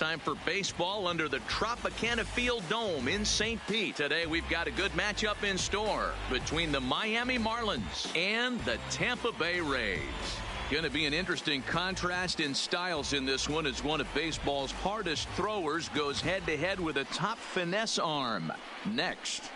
time for baseball under the Tropicana Field Dome in St. Pete. Today we've got a good matchup in store between the Miami Marlins and the Tampa Bay Rays. Going to be an interesting contrast in styles in this one as one of baseball's hardest throwers goes head-to-head with a top finesse arm. Next.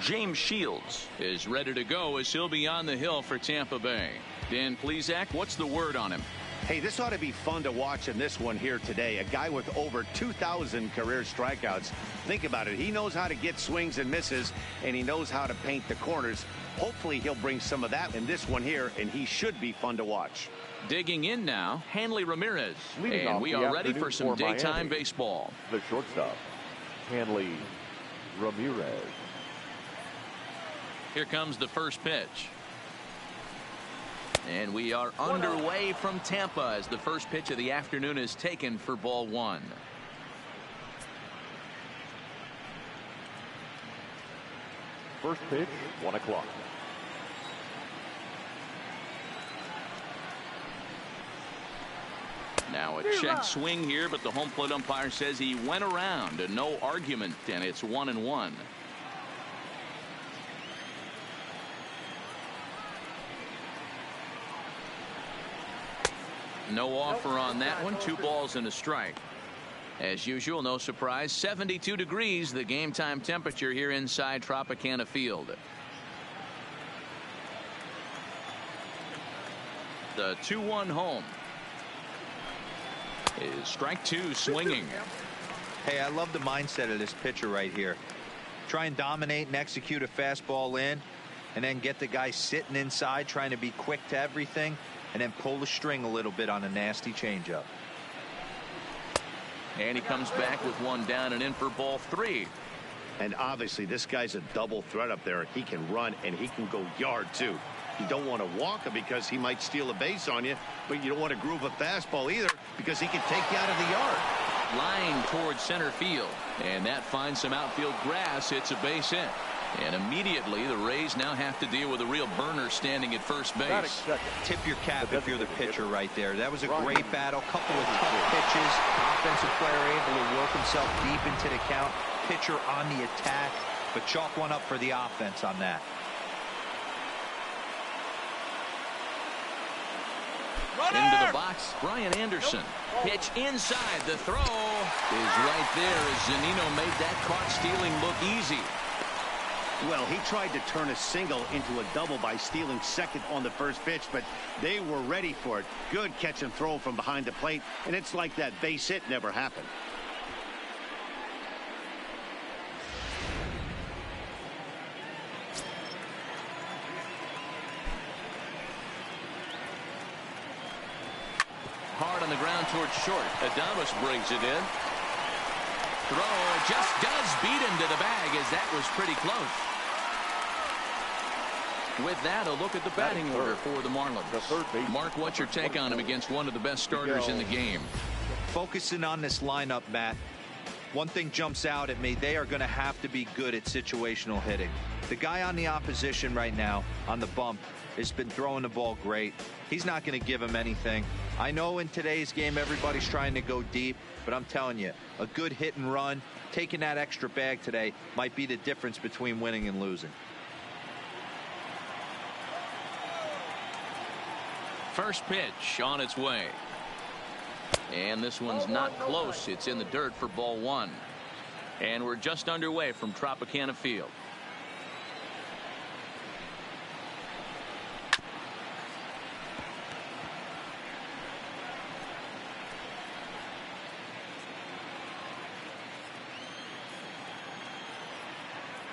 James Shields is ready to go as he'll be on the hill for Tampa Bay. Dan Plesac, what's the word on him? Hey, this ought to be fun to watch in this one here today. A guy with over 2,000 career strikeouts. Think about it. He knows how to get swings and misses, and he knows how to paint the corners. Hopefully he'll bring some of that in this one here, and he should be fun to watch. Digging in now, Hanley Ramirez. Leading and we are ready for some daytime baseball. The shortstop, Hanley Ramirez. Here comes the first pitch. And we are underway from Tampa as the first pitch of the afternoon is taken for ball one. First pitch, 1 o'clock. Now a check swing here, but the home plate umpire says he went around. No argument, and it's 1-1. No offer on that one. 2 balls and a strike. As usual, no surprise, 72 degrees, the game time temperature here inside Tropicana Field. The 2-1 home is strike 2 swinging. Hey, I love the mindset of this pitcher right here. Try and dominate and execute a fastball in, and then get the guy sitting inside trying to be quick to everything, and then pull the string a little bit on a nasty changeup. And he comes back with 1 down and in for ball 3. And obviously this guy's a double threat up there. He can run and he can go yard too. You don't want to walk him because he might steal a base on you, but you don't want to groove a fastball either because he can take you out of the yard. Line towards center field, and that finds some outfield grass. It's a base hit. And immediately the Rays now have to deal with a real burner standing at first base. Tip your cap if you're the pitcher right there. That was a great battle. Couple of tough pitches. Offensive player able to work himself deep into the count. Pitcher on the attack, but chalk one up for the offense on that. Into the box, Brian Anderson. Pitch inside. The throw is right there as Zunino made that caught stealing look easy. Well, he tried to turn a single into a double by stealing second on the first pitch, but they were ready for it. Good catch and throw from behind the plate, and it's like that base hit never happened. Hard on the ground towards short. Adames brings it in. Throw just does beat him to the bag as that was pretty close. With that, a look at the batting order for the Marlins. Mark, what's your take on him against one of the best starters in the game? Focusing on this lineup, Matt. One thing jumps out at me. They are going to have to be good at situational hitting. The guy on the opposition right now on the bump has been throwing the ball great. He's not going to give him anything. I know in today's game everybody's trying to go deep, but I'm telling you, a good hit and run, taking that extra bag today might be the difference between winning and losing. First pitch on its way. And this one's not close. It's in the dirt for ball 1. And we're just underway from Tropicana Field.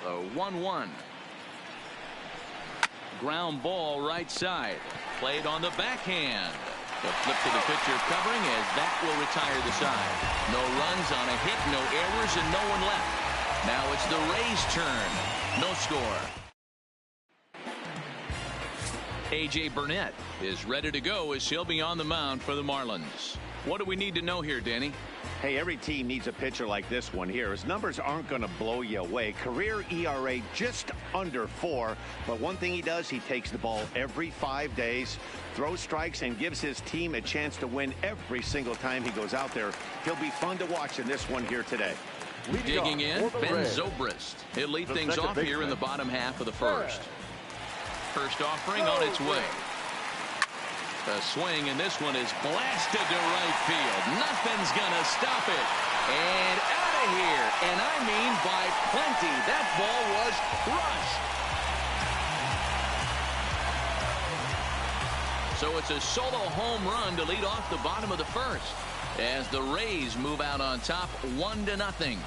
The 1-1. Ground ball right side. Played on the backhand. The flip to the pitcher covering as that will retire the side. No runs on a hit, no errors, and no one left. Now it's the Rays' turn. No score. A.J. Burnett is ready to go as he'll be on the mound for the Marlins. What do we need to know here, Danny? Hey, every team needs a pitcher like this one here. His numbers aren't going to blow you away. Career ERA just under 4. But one thing he does, he takes the ball every 5 days, throws strikes, and gives his team a chance to win every single time he goes out there. He'll be fun to watch in this one here today. Digging in, Ben Zobrist. He'll lead things off here in the bottom half of the first. First offering on its way. A swing, and this one is blasted to right field. Nothing's going to stop it. And out of here. And I mean by plenty. That ball was crushed. So it's a solo home run to lead off the bottom of the first, as the Rays move out on top 1-0.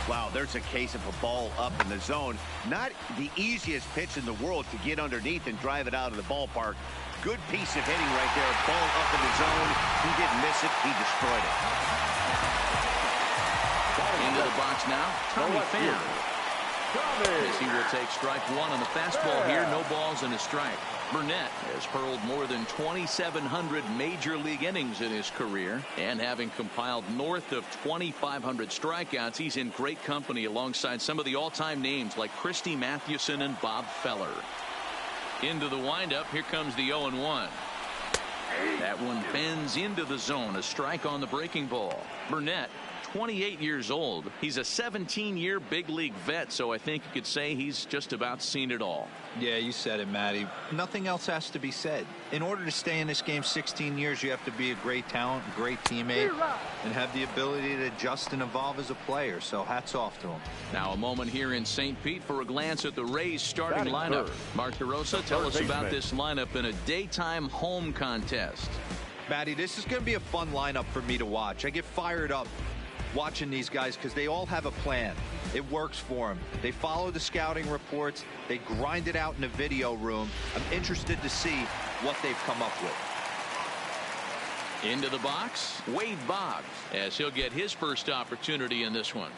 Wow, there's a case of a ball up in the zone. Not the easiest pitch in the world to get underneath and drive it out of the ballpark. Good piece of hitting right there. Ball up in the zone. He didn't miss it. He destroyed it. Into the box now, Tommy Pham. As he will take strike one on the fastball here. No balls and a strike. Burnett has hurled more than 2,700 major league innings in his career, and having compiled north of 2,500 strikeouts, he's in great company alongside some of the all-time names like Christy Mathewson and Bob Feller. Into the windup. Here comes the 0-1. That one bends into the zone. A strike on the breaking ball. Burnett, 28 years old. He's a 17-year big league vet, so I think you could say he's just about seen it all. Yeah, you said it, Matty. Nothing else has to be said. In order to stay in this game 16 years, you have to be a great talent, a great teammate, and have the ability to adjust and evolve as a player. So hats off to him. Now a moment here in St. Pete for a glance at the Rays starting lineup. Mark DeRosa, tell us about this lineup in a daytime home contest. Matty, this is going to be a fun lineup for me to watch. I get fired up watching these guys because they all have a plan. It works for them. They follow the scouting reports. They grind it out in the video room. I'm interested to see what they've come up with. Into the box, Wade Boggs, as he'll get his first opportunity in this one.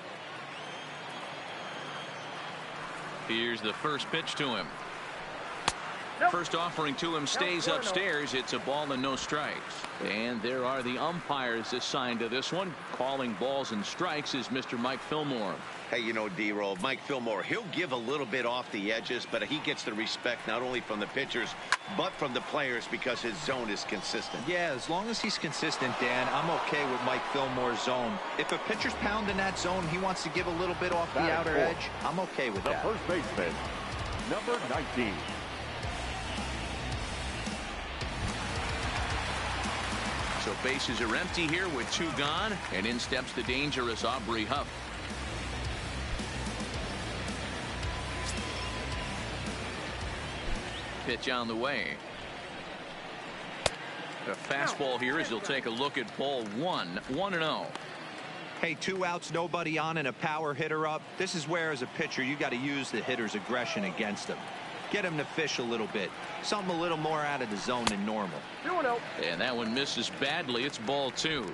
Here's the first pitch to him. First offering to him stays upstairs. It's a ball and no strikes. And there are the umpires assigned to this one. Calling balls and strikes is Mr. Mike Fillmore. Hey, you know, D-Roll, Mike Fillmore, he'll give a little bit off the edges, but he gets the respect not only from the pitchers, but from the players because his zone is consistent. Yeah, as long as he's consistent, Dan, I'm okay with Mike Fillmore's zone. If a pitcher's pounding that zone, he wants to give a little bit off the outer edge, I'm okay with that. The first baseman, number 19. So bases are empty here with 2 gone, and in steps the dangerous Aubrey Huff. Pitch on the way. The fastball here as he'll take a look at ball 1, 1-0. Hey, 2 outs, nobody on, and a power hitter up. This is where, as a pitcher, you got to use the hitter's aggression against him. Get him to fish a little bit. Something a little more out of the zone than normal. And that one misses badly. It's ball 2.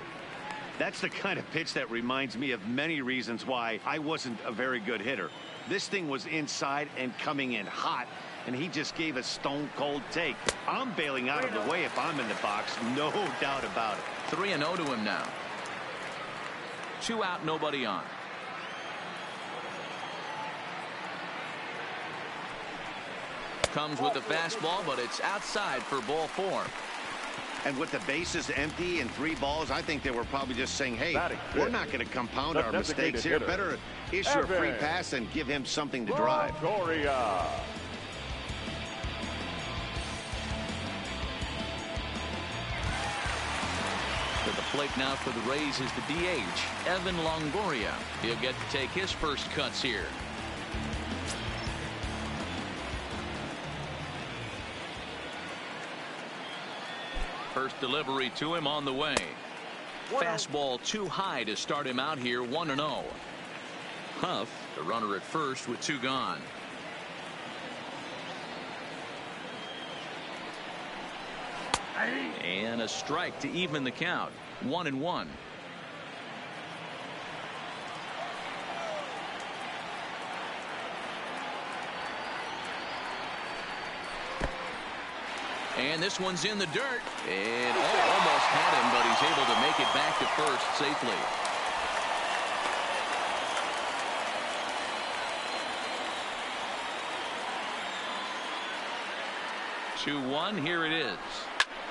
That's the kind of pitch that reminds me of many reasons why I wasn't a very good hitter. This thing was inside and coming in hot, and he just gave a stone-cold take. I'm bailing out of the way if I'm in the box, no doubt about it. 3-0 to him now. 2 out, nobody on. Comes with the fastball, but it's outside for ball 4. And with the bases empty and 3 balls, I think they were probably just saying, hey, we're not going to compound our mistakes here. Better issue a free pass and give him something to drive. To the plate now for the Rays is the DH, Evan Longoria. He'll get to take his first cuts here. First delivery to him on the way. Fastball too high to start him out here. 1-0. Huff, the runner at first with 2 gone. And a strike to even the count. 1-1. And this one's in the dirt. And almost had him, but he's able to make it back to first safely. 2-1. Here it is.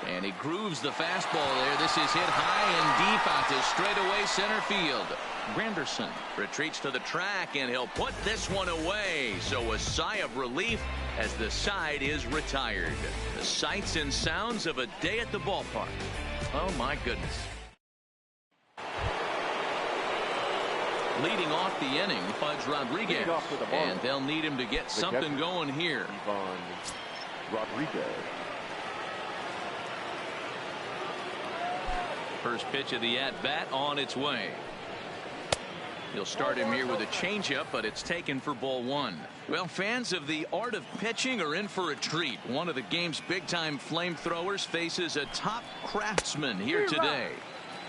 And he grooves the fastball there. This is hit high and deep out to straightaway center field. Granderson retreats to the track, and he'll put this one away. So a sigh of relief as the side is retired. The sights and sounds of a day at the ballpark. Oh, my goodness. Leading off the inning, Fudge Rodriguez. And they'll need him to get something going here. Rodriguez. First pitch of the at-bat on its way. He'll start him here with a changeup, but it's taken for ball one. Well, fans of the art of pitching are in for a treat. One of the game's big-time flamethrowers faces a top craftsman here today.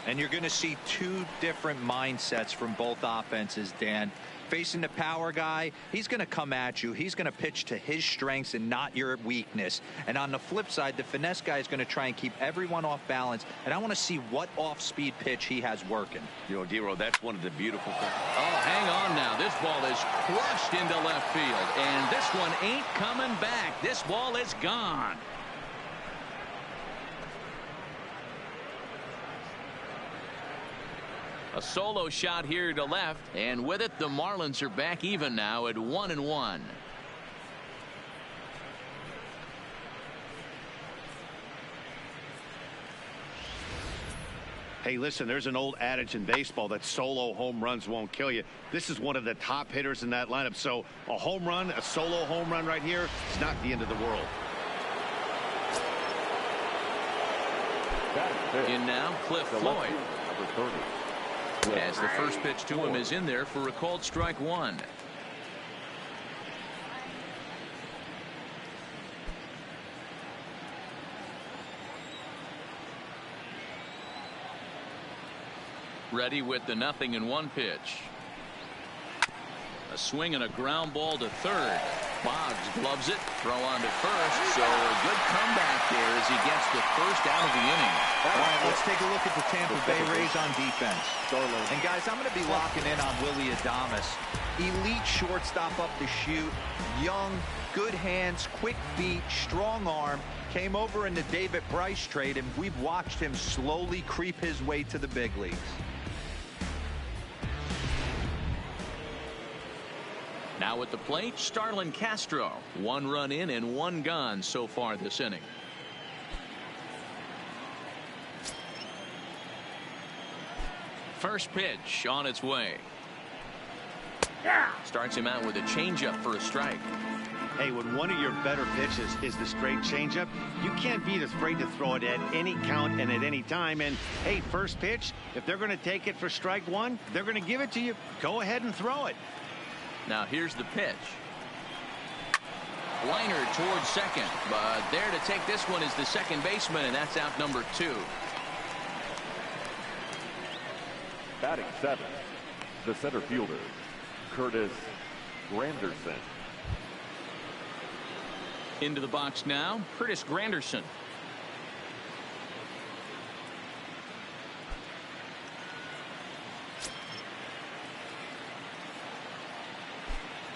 And you're going to see two different mindsets from both offenses, Dan. Facing the power guy, he's going to come at you. He's going to pitch to his strengths and not your weakness. And on the flip side, the finesse guy is going to try and keep everyone off balance. And I want to see what off-speed pitch he has working. You know, Dero, that's one of the beautiful things. Oh, hang on now. This ball is crushed into left field. And this one ain't coming back. This ball is gone. A solo shot here to left, and with it the Marlins are back even now at 1-1. Hey, listen, there's an old adage in baseball that solo home runs won't kill you. This is one of the top hitters in that lineup, so a home run, a solo home run right here, is not the end of the world. In now, Cliff Floyd. Number 30. As the first pitch to him is in there for a called strike one. Ready with the 0-1 pitch. A swing and a ground ball to third. Boggs gloves it. Throw on to first. So a good comeback there as he gets the first out of the inning. All right, let's take a look at the Tampa Bay Rays on defense. And guys, I'm going to be locking in on Willy Adames. Elite shortstop up the chute. Young, good hands, quick feet, strong arm. Came over in the David Bryce trade, and we've watched him slowly creep his way to the big leagues. Now at the plate, Starlin Castro. 1 run in and 1 gone so far this inning. First pitch on its way. Starts him out with a changeup for a strike. Hey, when one of your better pitches is the straight changeup, you can't be afraid to throw it at any count and at any time. And hey, first pitch, if they're going to take it for strike one, they're going to give it to you. Go ahead and throw it. Now here's the pitch. Liner towards second, but there to take this one is the second baseman, and that's out number 2. Batting 7, the center fielder, Curtis Granderson. Into the box now, Curtis Granderson.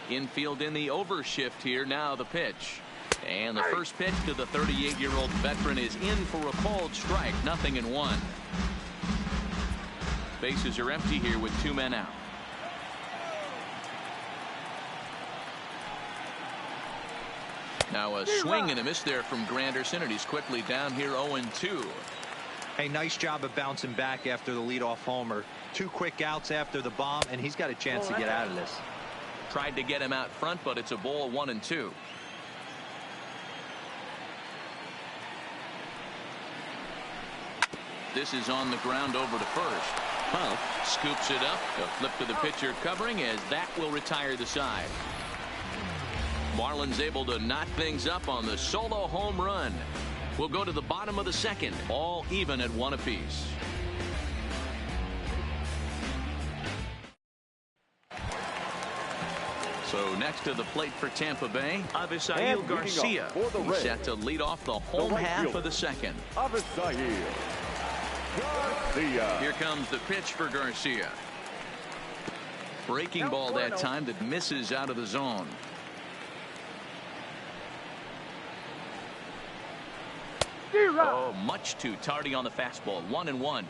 Infield in the overshift here. Now the pitch. And the first pitch to the 38-year-old veteran is in for a called strike. 0-1. Bases are empty here with 2 men out. Now a swing and a miss there from Granderson, and he's quickly down here 0-2. Hey, nice job of bouncing back after the leadoff homer. 2 quick outs after the bomb, and he's got a chance to get out of this. Tried to get him out front, but it's a ball 1-2. This is on the ground over to first. Hunt scoops it up. A flip to the pitcher covering, as that will retire the side. Marlins able to knot things up on the solo home run. We'll go to the bottom of the second, all even at 1 apiece. So next to the plate for Tampa Bay, And Avisail leading Garcia. up for the He's Rays, set to lead off the home right half fielder, of the second. Avisail Garcia. Here comes the pitch for Garcia. Breaking ball that time that misses out of the zone. Oh, much too tardy on the fastball. 1-1.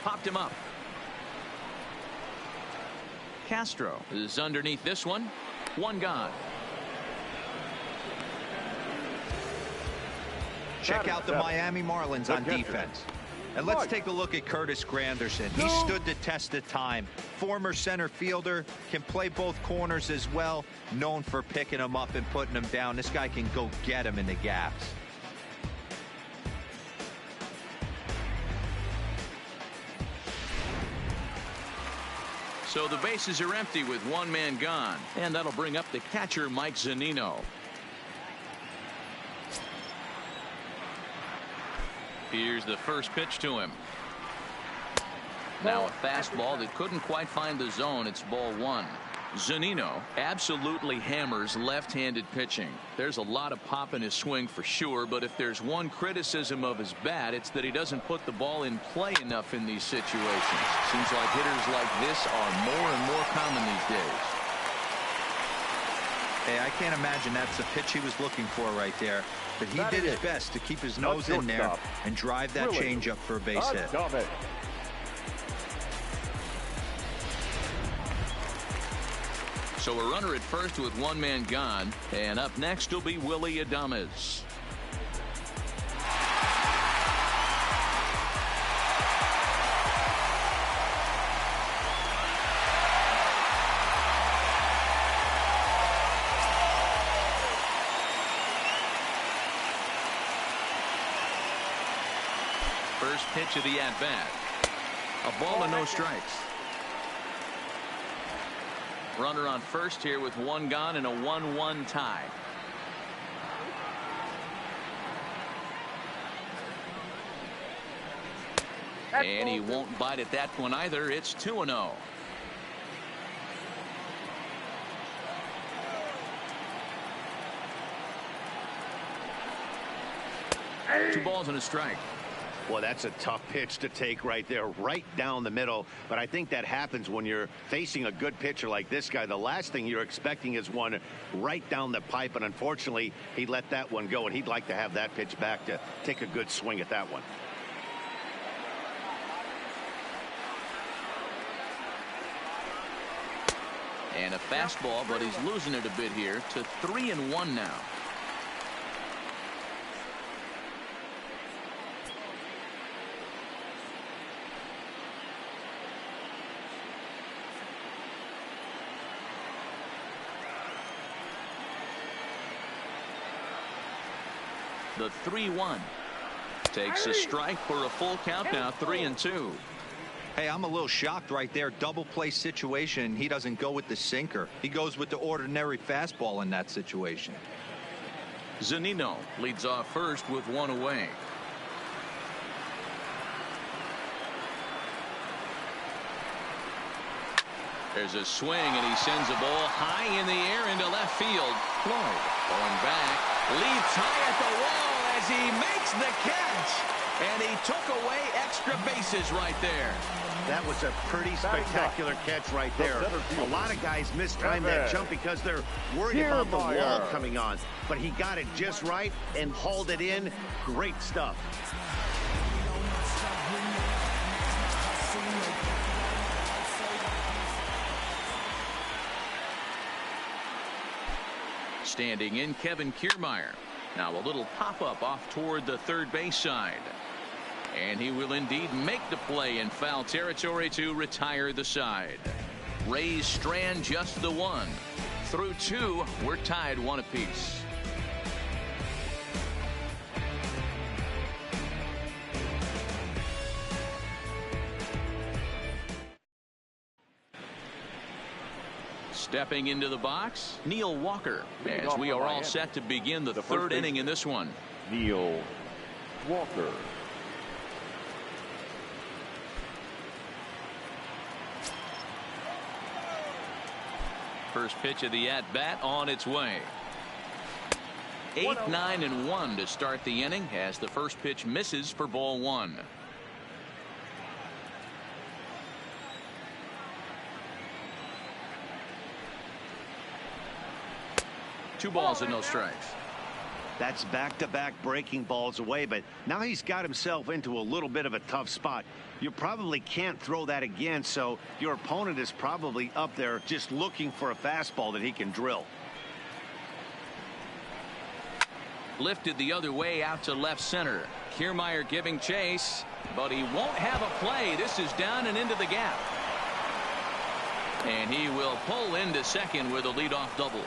Popped him up. Castro is underneath this one. One gone. Check out the Miami Marlins on defense. And let's take a look at Curtis Granderson. He stood the test of time. Former center fielder, can play both corners as well. Known for picking him up and putting him down. This guy can go get him in the gaps. So the bases are empty with one man gone. And that'll bring up the catcher, Mike Zunino. Here's the first pitch to him. Now a fastball that couldn't quite find the zone. It's ball one. Zunino absolutely hammers left-handed pitching. There's a lot of pop in his swing for sure, but if there's one criticism of his bat, it's that he doesn't put the ball in play enough in these situations. Seems like hitters like this are more and more common these days. Hey, I can't imagine that's the pitch he was looking for right there. But he did his best to keep his nose in there and drive that changeup for a base hit. So a runner at first with one man gone. And up next will be Willy Adames. First pitch of the at-bat. A ball and no strikes. Runner on first here with one gone and a 1-1 tie. And he won't bite at that one either. It's 2-0. Two balls and a strike. Well, that's a tough pitch to take right there, right down the middle. But I think that happens when you're facing a good pitcher like this guy. The last thing you're expecting is one right down the pipe. And unfortunately, he let that one go. And he'd like to have that pitch back to take a good swing at that one. And a fastball, but he's losing it a bit here to 3-1 now. The 3-1 takes a strike for a full count now. 3-2. Hey, I'm a little shocked right there. Double play situation. He doesn't go with the sinker. He goes with the ordinary fastball in that situation. Zunino leads off first with one away. There's a swing, and he sends a ball high in the air into left field. Floyd going back, leaps high at the wall as he makes the catch. And he took away extra bases right there. That was a pretty spectacular catch right there. A lot of guys mistime that jump because they're worried about the wall coming on. But he got it just right and hauled it in. Great stuff. Standing in, Kevin Kiermaier. Now a little pop-up off toward the third base side. And he will indeed make the play in foul territory to retire the side. Rays strand just the one. Through two, we're tied one apiece. Stepping into the box, Neil Walker, as we are all set to begin the third inning in this one. Neil Walker. First pitch of the at-bat on its way. 8, 9, and 1 to start the inning as the first pitch misses for ball 1. Two balls and no strikes. That's back-to-back breaking balls away, but now he's got himself into a little bit of a tough spot. You probably can't throw that again, so your opponent is probably up there just looking for a fastball that he can drill. Lifted the other way out to left center. Kiermaier giving chase, but he won't have a play. This is down and into the gap. And he will pull into second with a leadoff double.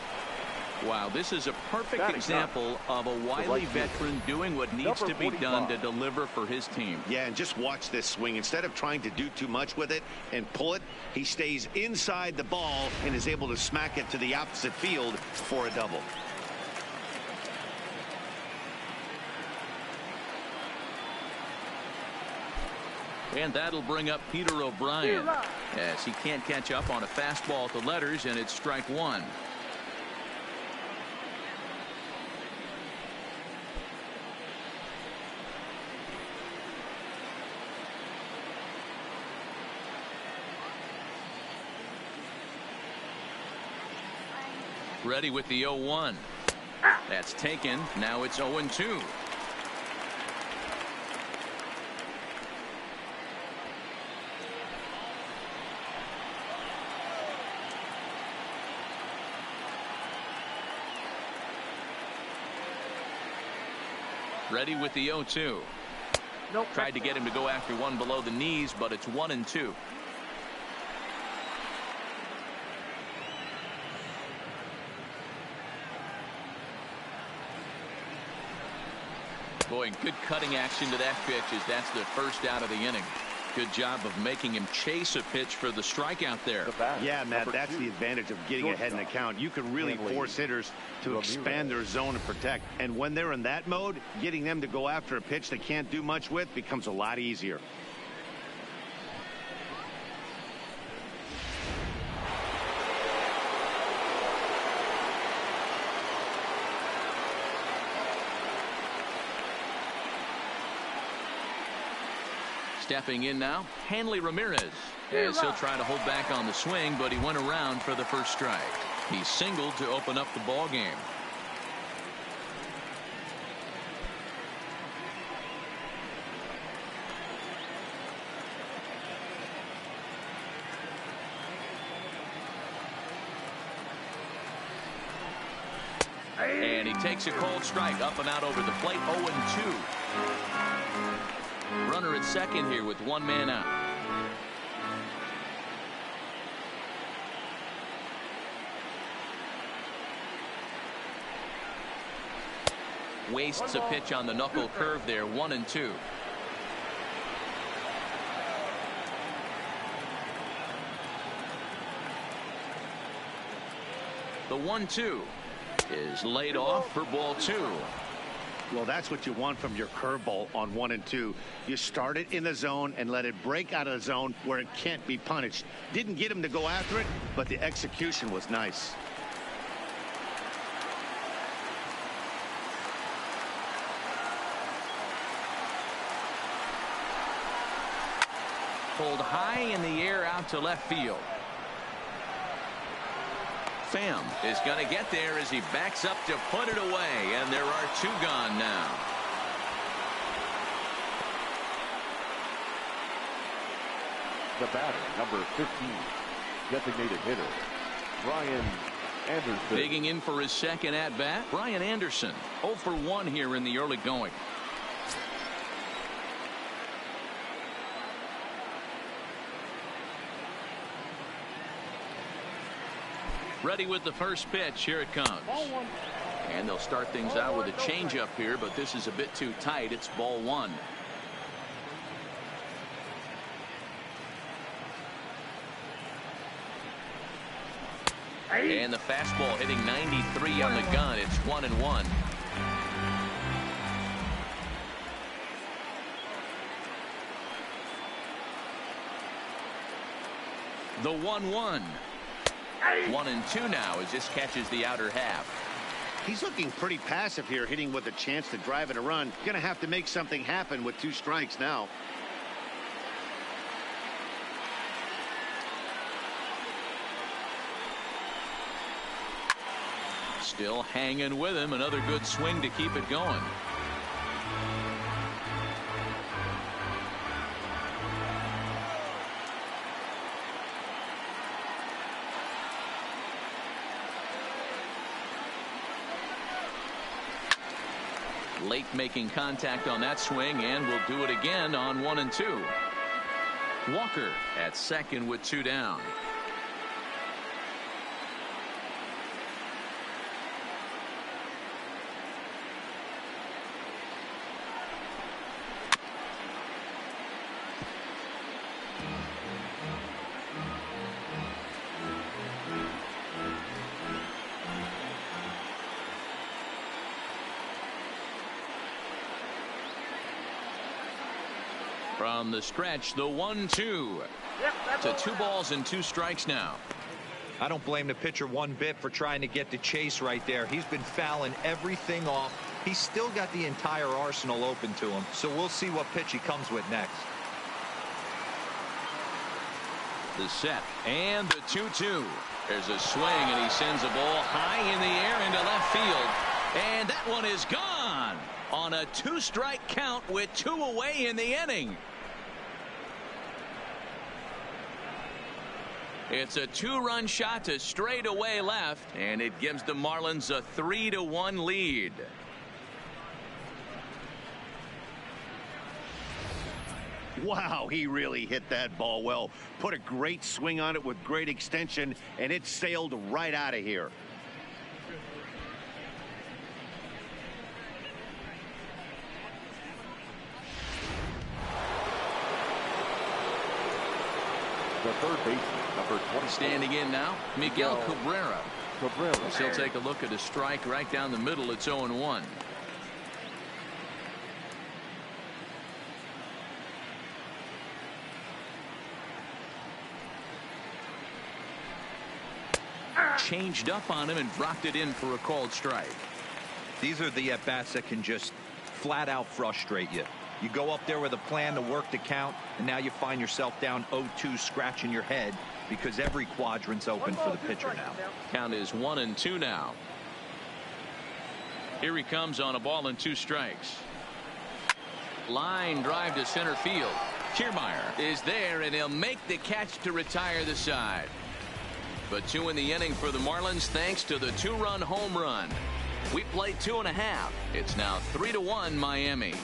Wow, this is a perfect example of a wily veteran doing what needs to be done to deliver for his team. Yeah, and just watch this swing. Instead of trying to do too much with it and pull it, he stays inside the ball and is able to smack it to the opposite field for a double. And that'll bring up Peter O'Brien as he can't catch up on a fastball at the letters, and it's strike one. Ready with the 0-1. That's taken. Now it's 0-2. Ready with the 0-2. Nope. Tried to get him to go after one below the knees, but it's 1-2. Boy, good cutting action to that pitch as that's the first out of the inning. Good job of making him chase a pitch for the strikeout there. Yeah, Matt, that's the advantage of getting ahead in the count. You can really force hitters to expand their zone and protect. And when they're in that mode, getting them to go after a pitch they can't do much with becomes a lot easier. Stepping in now, Hanley Ramirez, as he'll try to hold back on the swing, but he went around for the first strike. He singled to open up the ball game. And he takes a cold strike up and out over the plate. 0-2. Runner at second here with one man out. Wastes a pitch on the knuckle curve there. 1-2. The 1-2 is laid off for ball 2. Well, that's what you want from your curveball on 1 and 2. You start it in the zone and let it break out of the zone where it can't be punished. Didn't get him to go after it, but the execution was nice. Pulled high in the air out to left field. Pham is going to get there as he backs up to put it away, and there are two gone now. The batter, number 15, designated hitter, Brian Anderson. Digging in for his second at-bat, Brian Anderson, 0 for 1 here in the early going. Ready with the first pitch. Here it comes. And they'll start things out with a changeup here, but this is a bit too tight. It's ball 1. And the fastball hitting 93 on the gun. It's 1-1. The 1-1. 1-2 now as this catches the outer half. He's looking pretty passive here, hitting with a chance to drive in a run. Gonna have to make something happen with 2 strikes now. Still hanging with him. Another good swing to keep it going. Late making contact on that swing, and will do it again on 1-2. Walker at second with 2 down. From the stretch, the 1-2. To 2 balls and 2 strikes now. I don't blame the pitcher one bit for trying to get the chase right there. He's been fouling everything off. He's still got the entire arsenal open to him. So we'll see what pitch he comes with next. The set and the 2-2. There's a swing, and he sends a ball high in the air into left field. And that one is gone on a 2-strike count with 2 away in the inning. It's a 2-run shot to straightaway left, and it gives the Marlins a 3-1 lead. Wow, he really hit that ball well. Put a great swing on it with great extension, and it sailed right out of here. The third baseman, number 20. Standing in now, Miguel Cabrera. He'll take a look at a strike right down the middle. It's 0-1. Changed up on him and dropped it in for a called strike. These are the at-bats that can just flat out frustrate you. You go up there with a plan to work the count, and now you find yourself down 0-2, scratching your head because every quadrant's open for the pitcher now. Count is 1-2 now. Here he comes on a ball and 2 strikes. Line drive to center field. Kiermaier is there, and he'll make the catch to retire the side. But 2 in the inning for the Marlins thanks to the 2-run home run. We played 2.5. It's now 3-1 Miami.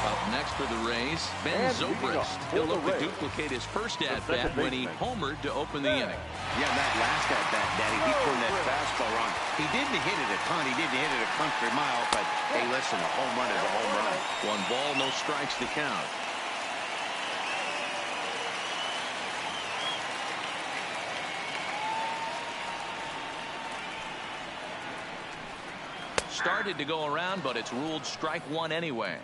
Up next for the Rays, Ben Zobrist. He'll look to duplicate his first at-bat when he homered to open the inning. Yeah, that last at-bat, Daddy, he turned that fastball wrong. He didn't hit it a ton. He didn't hit it a country mile, but hey, listen, a home run is a home run. 1 ball, no strikes to count. Started to go around, but it's ruled strike 1 anyway.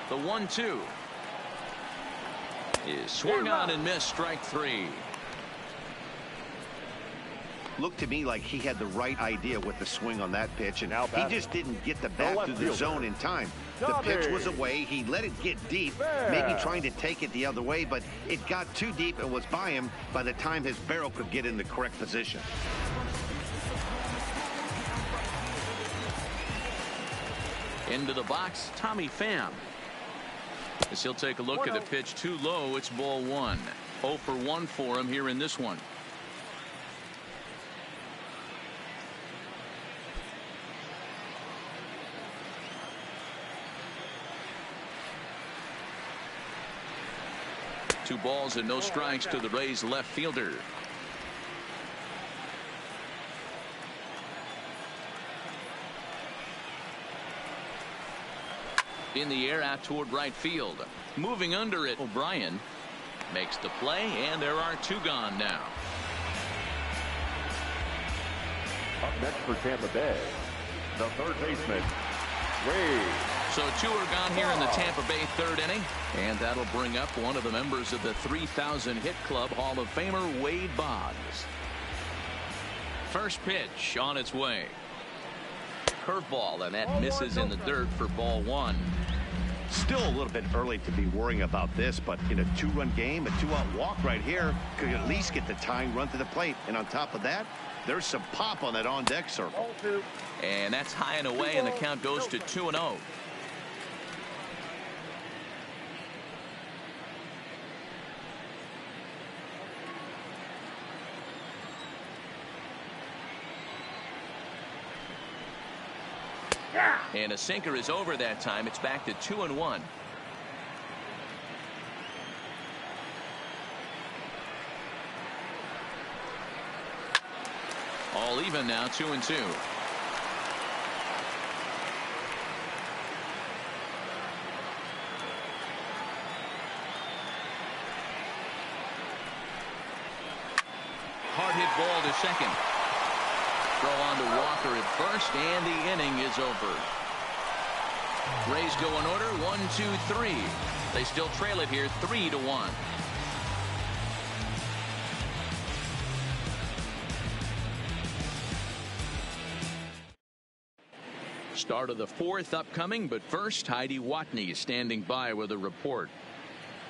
The 1-2 is swung on and missed, strike 3. Looked to me like he had the right idea with the swing on that pitch, and he just didn't get the bat through the zone in time. The pitch was away. He let it get deep, maybe trying to take it the other way, but it got too deep and was by him by the time his barrel could get in the correct position. Into the box, Tommy Pham. As he'll take a look at a pitch too low, it's ball 1. 0 for 1 for him here in this one. 2 balls and no strikes to the Rays left fielder. In the air out toward right field. Moving under it, O'Brien makes the play, and there are 2 gone now. Up next for Tampa Bay, the third baseman, Ray. So 2 are gone here in the Tampa Bay 3rd inning, and that'll bring up one of the members of the 3,000 hit club, Hall of Famer Wade Boggs. First pitch on its way. Curveball, and that misses in the dirt for ball 1. Still a little bit early to be worrying about this, but in a 2-run game, a 2-out walk right here could at least get the tying run to the plate. And on top of that, there's some pop on that on-deck circle. And that's high and away, and the count goes to 2-0. And a sinker is over that time. It's back to 2-1. All even now, 2-2. Hard hit ball to second. Throw on to Walker at first, and the inning is over. Rays go in order, 1, 2, 3. They still trail it here, 3-1. Start of the 4th upcoming, but first, Heidi Watney standing by with a report.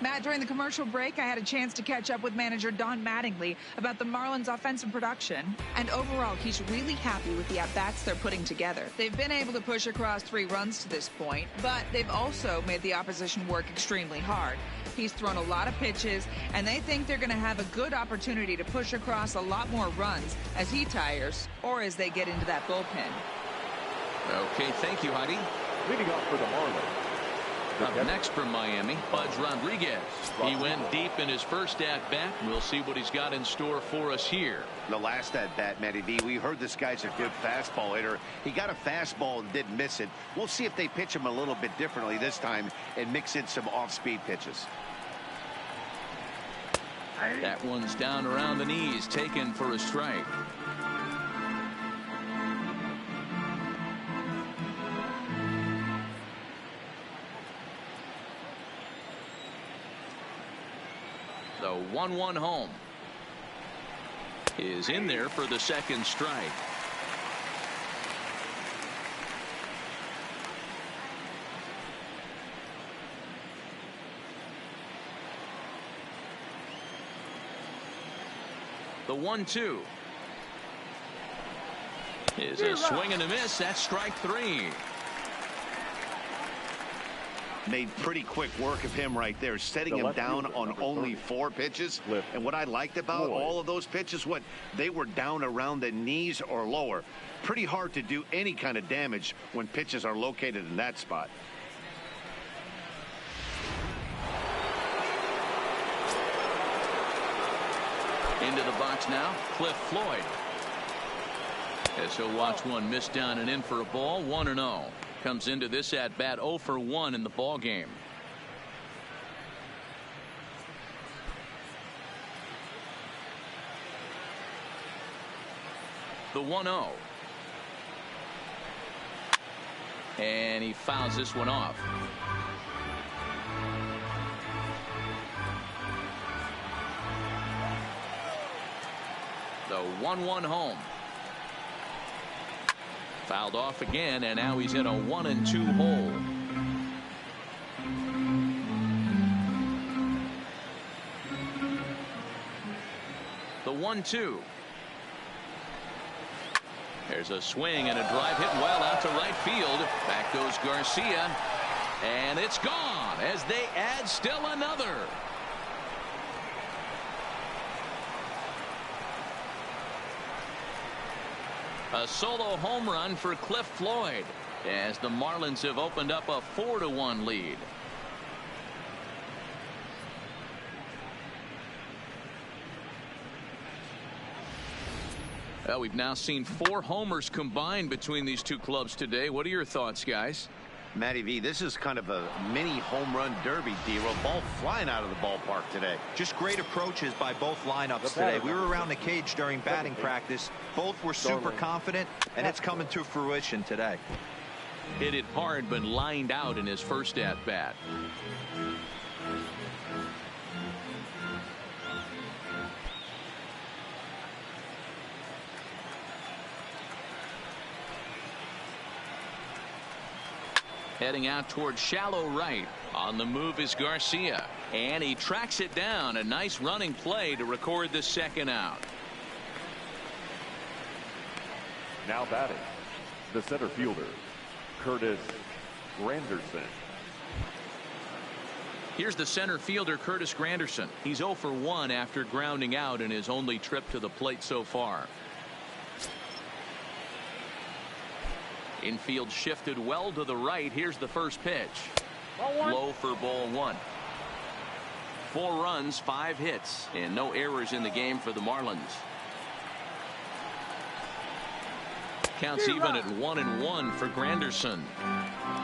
Matt, during the commercial break, I had a chance to catch up with manager Don Mattingly about the Marlins' offensive production. And overall, he's really happy with the at-bats they're putting together. They've been able to push across 3 runs to this point, but they've also made the opposition work extremely hard. He's thrown a lot of pitches, and they think they're going to have a good opportunity to push across a lot more runs as he tires or as they get into that bullpen. Okay, thank you, Heidi. Leading off for the Marlins. Up next from Miami, Budge Rodriguez. He went deep in his first at-bat. We'll see what he's got in store for us here. The last at-bat, Matty V, we heard this guy's a good fastball hitter. He got a fastball and didn't miss it. We'll see if they pitch him a little bit differently this time and mix in some off-speed pitches. That one's down around the knees, taken for a strike. The 1-1 home is in there for the second strike. The 1-2 is a swing and a miss. That's strike 3. Made pretty quick work of him right there, setting him down on only 4 pitches. And what I liked about all of those pitches, they were down around the knees or lower. Pretty hard to do any kind of damage when pitches are located in that spot. Into the box now, Cliff Floyd. As he'll watch one miss down and in for a ball, 1-0. Comes into this at bat 0 for 1 in the ball game. The 1-0. And he fouls this one off. The 1-1 home. Fouled off again, and now he's in a 1-2 hole. The 1-2. There's a swing and a drive hit well out to right field. Back goes Garcia, and it's gone as they add still another. A solo home run for Cliff Floyd as the Marlins have opened up a 4-1 lead. Well, we've now seen 4 homers combined between these two clubs today. What are your thoughts, guys? Matty V, this is kind of a mini home run derby deal. A ball flying out of the ballpark today. Just great approaches by both lineups today. We were around the cage during batting practice. Both were super confident, and it's coming to fruition today. Hit it hard, but lined out in his first at-bat. Heading out towards shallow right. On the move is Garcia. And he tracks it down. A nice running play to record the second out. Now batting, the center fielder, Curtis Granderson. Here's the center fielder, Curtis Granderson. He's 0 for 1 after grounding out in his only trip to the plate so far. Infield shifted well to the right. Here's the first pitch. Low for ball 1. 4 runs, 5 hits, and no errors in the game for the Marlins. Counts even at 1-1 for Granderson.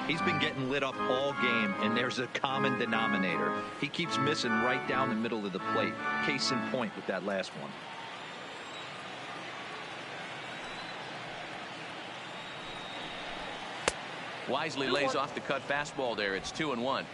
He's been getting lit up all game, and there's a common denominator. He keeps missing right down the middle of the plate. Case in point with that last one. Wisely lays off the cut fastball there. It's 2-1.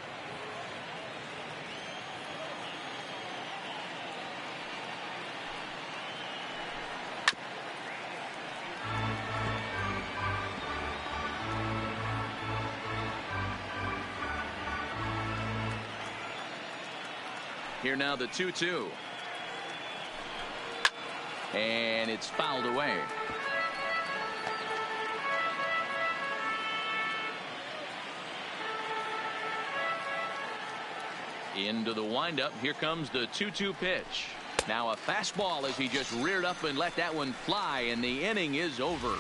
Here now the 2-2. And it's fouled away. Into the windup. Here comes the 2-2 pitch. Now a fastball as he just reared up and let that one fly, and the inning is over.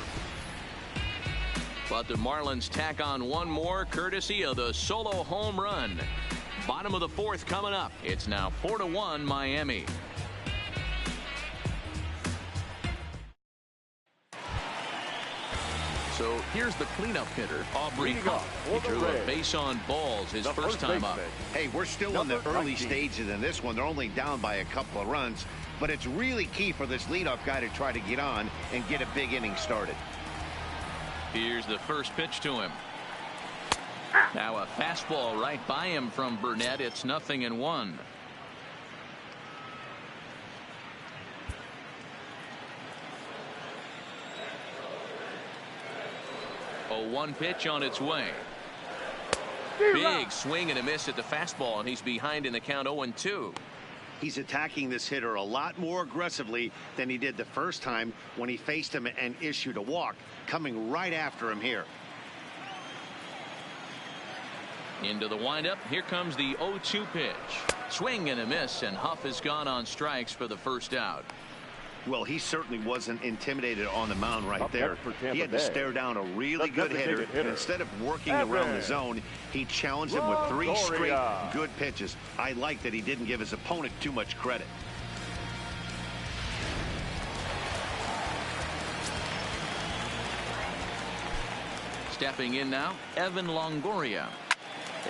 But the Marlins tack on one more courtesy of the solo home run. Bottom of the 4th coming up. It's now 4-1 Miami. So here's the cleanup hitter, Aubrey Huff. He drew a base on balls his first time up. Hey, we're still in the early stages in this one. They're only down by a couple of runs, but it's really key for this leadoff guy to try to get on and get a big inning started. Here's the first pitch to him. Now a fastball right by him from Burnett. It's 0-1. A 1 pitch on its way. Big swing and a miss at the fastball, and he's behind in the count 0-2. He's attacking this hitter a lot more aggressively than he did the first time when he faced him and issued a walk, coming right after him here. Into the windup. Here comes the 0-2 pitch. Swing and a miss, and Huff has gone on strikes for the first out. Well, he certainly wasn't intimidated on the mound right there. He had to stare down a really good hitter. And instead of working around the zone, he challenged him with 3 straight good pitches. I like that he didn't give his opponent too much credit. Stepping in now, Evan Longoria.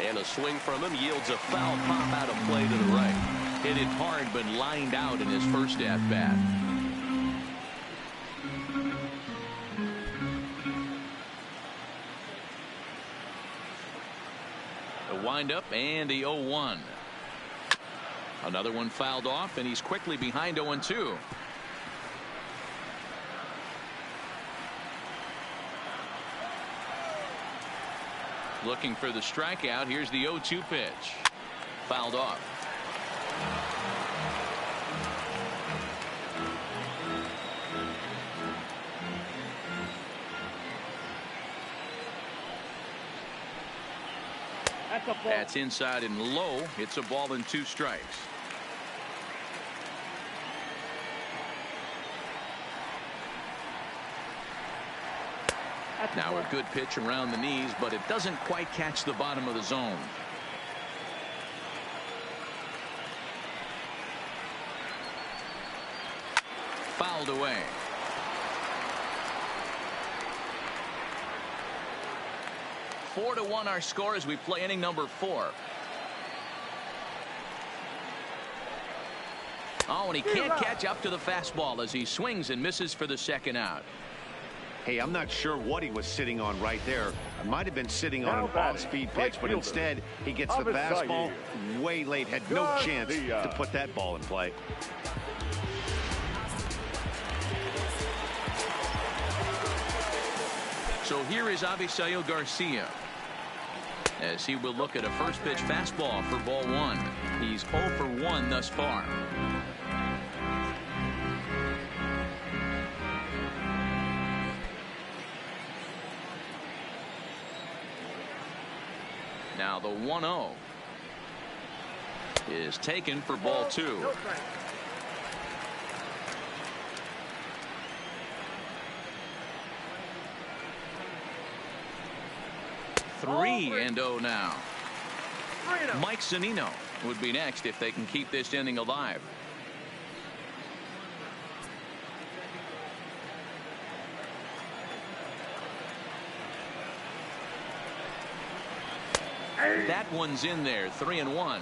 And a swing from him yields a foul pop out of play to the right. Hit it hard, but lined out in his first at-bat. The windup and the 0-1. Another one fouled off, and he's quickly behind 0-2. Looking for the strikeout. Here's the 0-2 pitch. Fouled off. That's inside and low. It's a ball and 2 strikes. Now a good pitch around the knees, but it doesn't quite catch the bottom of the zone. Fouled away. 4-1 our score as we play inning number 4. Oh, and he can't catch up to the fastball as he swings and misses for the second out. Hey, I'm not sure what he was sitting on right there. It might have been sitting on an off-speed pitch, but instead he gets the fastball way late. Had no chance to put that ball in play. So here is Avisail Garcia as he will look at a first pitch fastball for ball 1. He's 0 for 1 thus far. Now the 1-0 is taken for ball 2. Three and 0 now. Mike Zunino would be next if they can keep this inning alive. That one's in there. 3-1.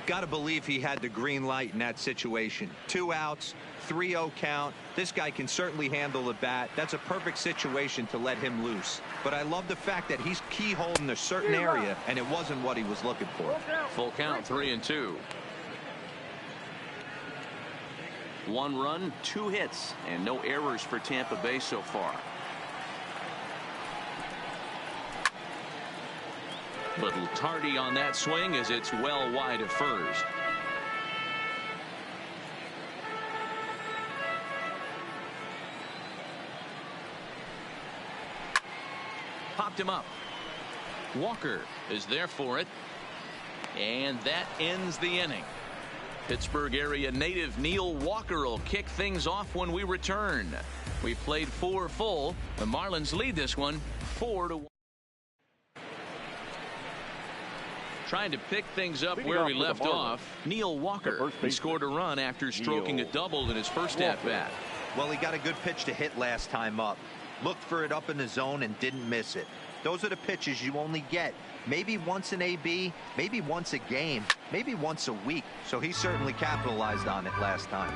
Got to believe he had the green light in that situation. 2 outs, 3-0 count. This guy can certainly handle the bat. That's a perfect situation to let him loose. But I love the fact that he's keyholed in a certain area, and it wasn't what he was looking for. Full count, 3-2. 1 run, 2 hits, and no errors for Tampa Bay so far. Little tardy on that swing as it's well wide of first. Popped him up. Walker is there for it. And that ends the inning. Pittsburgh area native Neil Walker will kick things off when we return. We played 4 full. The Marlins lead this one 4-1. Trying to pick things up where we left off. Neil Walker, he scored a run after stroking a double in his first at-bat. Well, he got a good pitch to hit last time up. Looked for it up in the zone and didn't miss it. Those are the pitches you only get maybe once in AB, maybe once a game, maybe once a week. So he certainly capitalized on it last time.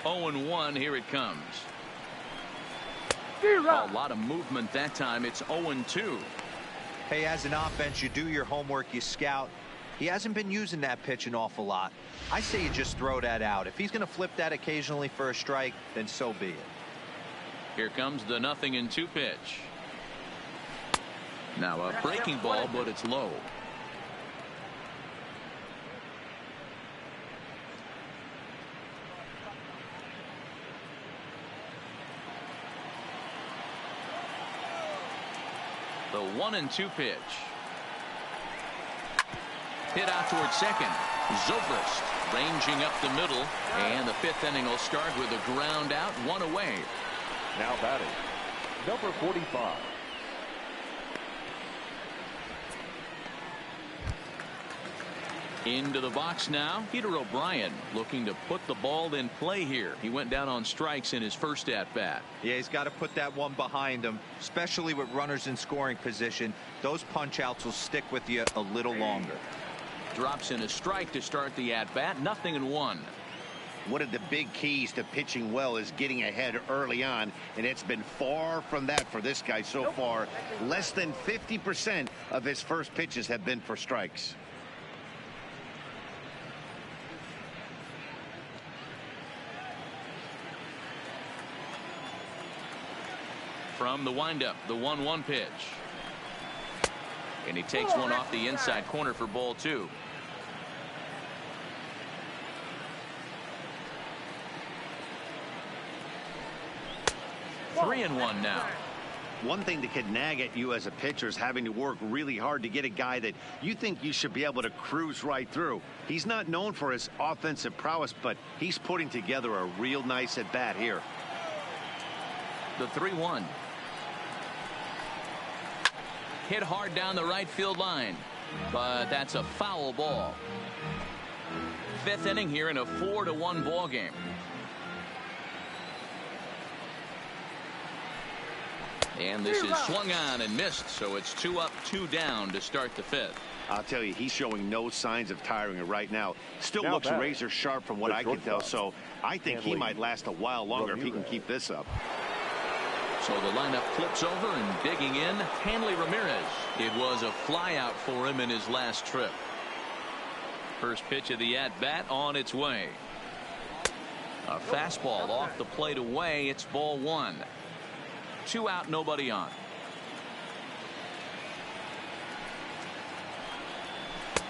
Oh and 1, here it comes. A lot of movement that time. It's 0-2. Hey, as an offense, you do your homework, you scout. He hasn't been using that pitch an awful lot. I say you just throw that out. If he's going to flip that occasionally for a strike, then so be it. Here comes the 0-2 pitch. Now a breaking ball, but it's low. The 1-2 pitch. Hit out towards second. Zobrist ranging up the middle, and the 5th inning will start with a ground out, 1 away. Now batting, number 45. Into the box now, Peter O'Brien looking to put the ball in play here. He went down on strikes in his first at-bat. Yeah, he's got to put that one behind him, especially with runners in scoring position. Those punch-outs will stick with you a little longer. Drops in a strike to start the at-bat. 0-1. One of the big keys to pitching well is getting ahead early on, and it's been far from that for this guy so far. Less than 50% of his first pitches have been for strikes. From the windup, the 1-1 pitch. And he takes one off the inside corner for ball 2. Three and 1 now. One thing that could nag at you as a pitcher is having to work really hard to get a guy that you think you should be able to cruise right through. He's not known for his offensive prowess, but he's putting together a real nice at bat here. The 3-1. Hit hard down the right field line, but that's a foul ball. 5th inning here in a 4-1 ball game. And this is swung on and missed, so it's 2 up, 2 down to start the 5th. I'll tell you, he's showing no signs of tiring right now. Still looks razor sharp from what I can tell, so I think he might last a while longer if he can keep this up. So the lineup flips over and digging in, Hanley Ramirez. It was a fly out for him in his last trip. First pitch of the at-bat on its way. A fastball off the plate away. It's ball 1. 2 out, nobody on.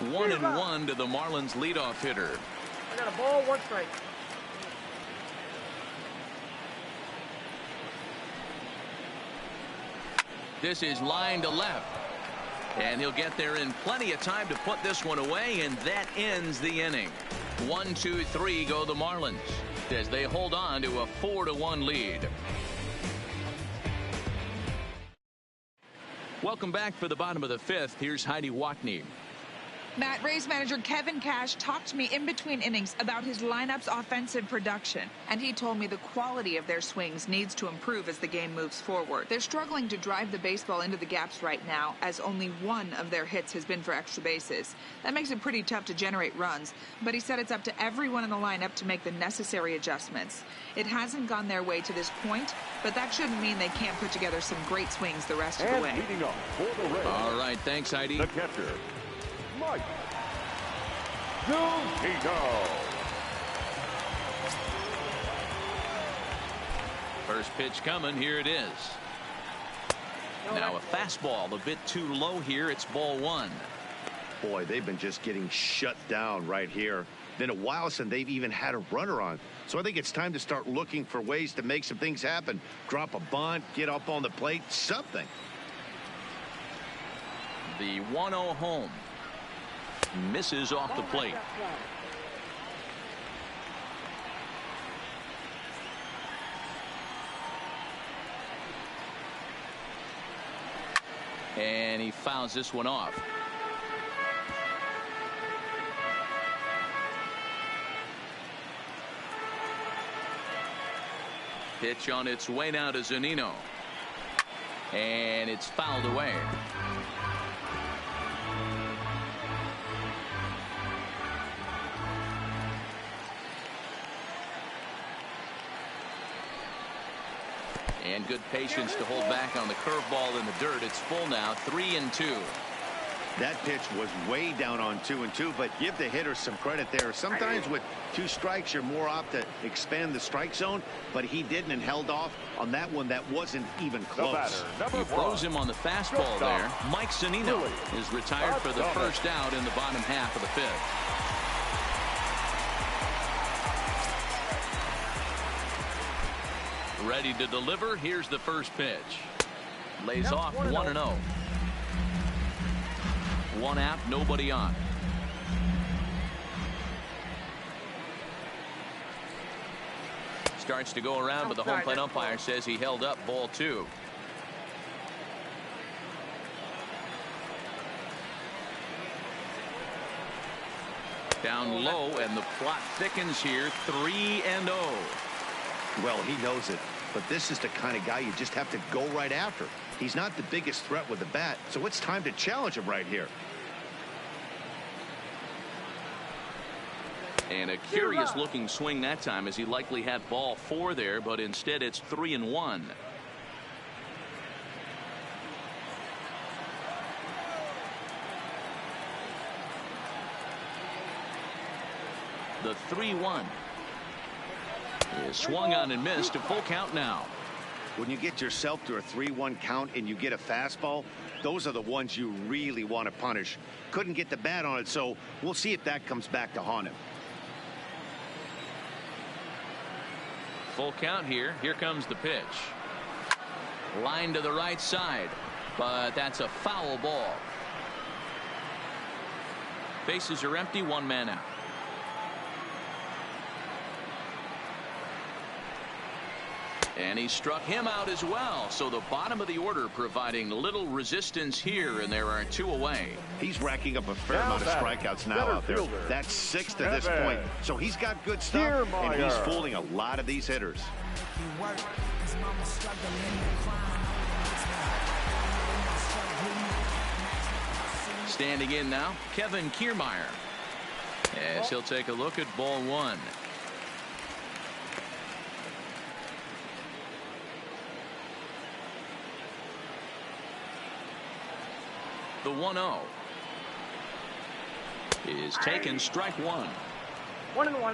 1-1 to the Marlins leadoff hitter. I got a ball, 1 strike. This is line to left. And he'll get there in plenty of time to put this one away, and that ends the inning. 1, 2, 3 go the Marlins as they hold on to a 4-1 lead. Welcome back for the bottom of the 5th. Here's Heidi Watney. Matt, Rays manager Kevin Cash talked to me in between innings about his lineup's offensive production, and he told me the quality of their swings needs to improve as the game moves forward. They're struggling to drive the baseball into the gaps right now, as only 1 of their hits has been for extra bases. That makes it pretty tough to generate runs, but he said it's up to everyone in the lineup to make the necessary adjustments. It hasn't gone their way to this point, but that shouldn't mean they can't put together some great swings the rest of the way. Leading off for the Rays, All right, thanks, Heidi. the catcher, Mike Zunino. First pitch coming. Here it is. Now a fastball a bit too low here. It's ball 1. Boy, they've been just getting shut down right here. Been a while since they've even had a runner on. So I think it's time to start looking for ways to make some things happen. Drop a bunt, get up on the plate, something. The 1-0 home. Misses off the plate. And he fouls this one off. Pitch on its way now to Zunino. And it's fouled away. And good patience to hold back on the curveball in the dirt. It's full now, 3-2. That pitch was way down on 2-2, but give the hitter some credit there. Sometimes with 2 strikes, you're more apt to expand the strike zone, but he didn't and held off on that one that wasn't even close. He throws him on the fastball there. Mike Zunino is retired for the first out in the bottom half of the 5th. Ready to deliver. Here's the first pitch. Lays off 1-0. 1 out, nobody on. Starts to go around, but the home plate umpire says he held up ball 2. Down low, and the plot thickens here. 3-0. Well, he knows it, but this is the kind of guy you just have to go right after. He's not the biggest threat with the bat, so it's time to challenge him right here. And a curious looking swing that time, as he likely had ball 4 there, but instead it's 3-1. The 3-1 is swung on and missed. A full count now. When you get yourself to a 3-1 count and you get a fastball, those are the ones you really want to punish. Couldn't get the bat on it, so we'll see if that comes back to haunt him. Full count here. Here comes the pitch. Line to the right side, but that's a foul ball. Bases are empty, 1 man out. And he struck him out as well. So the bottom of the order providing little resistance here, and there are 2 away. He's racking up a fair amount of strikeouts now out there. That's 6 to this point. So he's got good stuff, and he's fooling a lot of these hitters. Standing in now, Kevin Kiermaier. As he'll take a look at ball one. The 1-0 is taken, strike one. 1-1.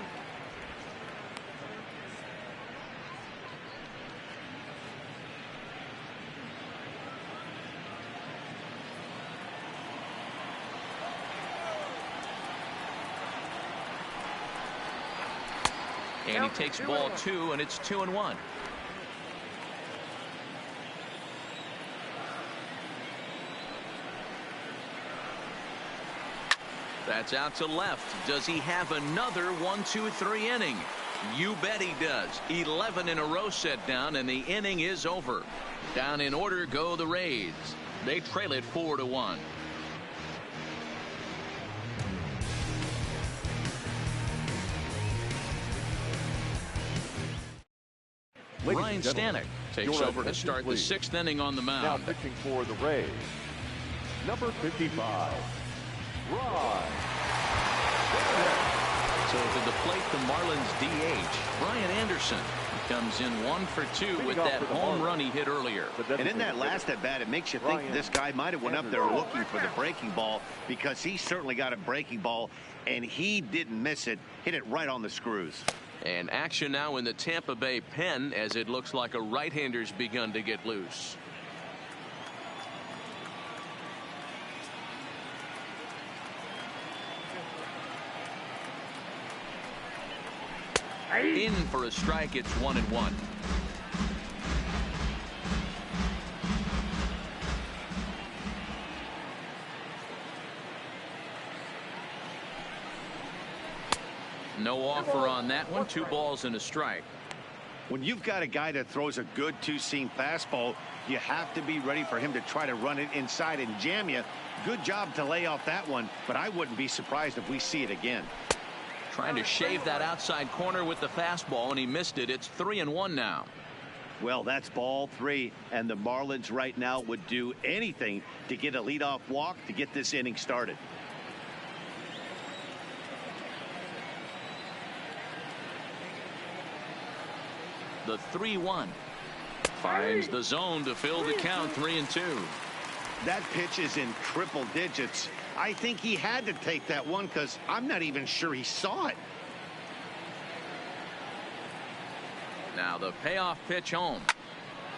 And he takes ball two, and it's 2-1. That's out to left. Does he have another 1-2-3 inning? You bet he does. 11 in a row set down, and the inning is over. Down in order go the Rays. They trail it 4-1. Ryan Stanek takes over to start the sixth inning on the mound. Now pitching for the Rays, number 55, Ron. So to the plate, the Marlins DH, Brian Anderson, comes in 1 for 2 with that home run he hit earlier. And in that last at bat, it makes you think this guy might have went up there looking for the breaking ball, because he certainly got a breaking ball, and he didn't miss it. Hit it right on the screws. And action now in the Tampa Bay pen, as it looks like a right-hander's begun to get loose. In for a strike. It's 1-1. No offer on that one. 2 balls and a strike. When you've got a guy that throws a good two-seam fastball, you have to be ready for him to try to run it inside and jam you. Good job to lay off that one, but I wouldn't be surprised if we see it again. Trying to shave that outside corner with the fastball, and he missed it. It's 3-1 now. Well, that's ball 3, and the Marlins right now would do anything to get a leadoff walk to get this inning started. The 3-1 finds the zone to fill the count. 3-2. That pitch is in triple digits. I think he had to take that one, because I'm not even sure he saw it. Now the payoff pitch home.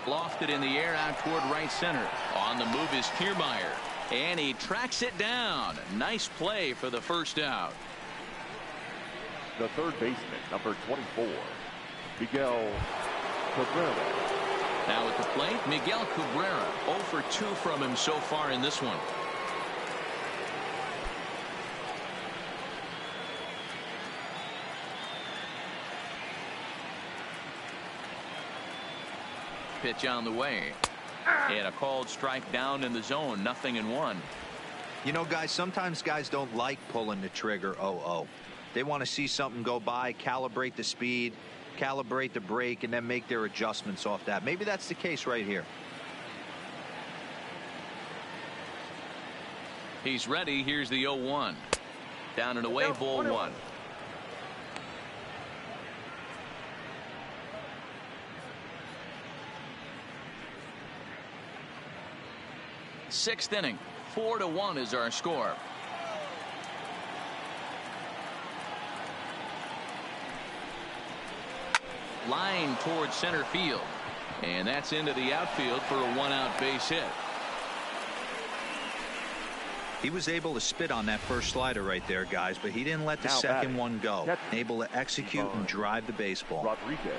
Lofted in the air out toward right center. On the move is Kiermaier, and he tracks it down. Nice play for the first out. The third baseman, number 24, Miguel Cabrera. Now at the plate, Miguel Cabrera. 0 for 2 from him so far in this one. Pitch on the way, and a called strike down in the zone. 0-1. You know, guys, sometimes guys don't like pulling the trigger 0-0. They want to see something go by, calibrate the speed, calibrate the brake, and then make their adjustments off that. Maybe that's the case right here. He's ready. Here's the 0-1. Down and away, ball 1. Sixth inning. 4-1 is our score. Line towards center field, and that's into the outfield for a 1-out base hit. He was able to spit on that first slider right there, guys, but he didn't let the second one go. Able to execute and drive the baseball. Rodriguez.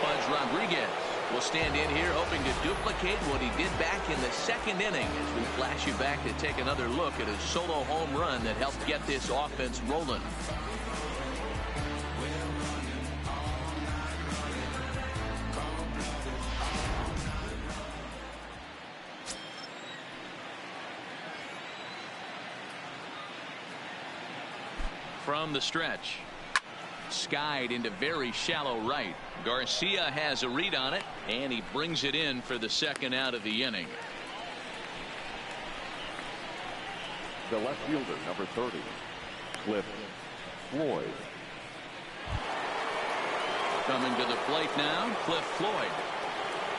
Buzz Rodriguez will stand in here hoping to duplicate what he did back in the second inning, as we flash you back to take another look at his solo home run that helped get this offense rolling. From the stretch, Skied into very shallow right. Garcia has a read on it, and he brings it in for the second out of the inning. The left fielder, number 30, Cliff Floyd. Coming to the plate now, Cliff Floyd.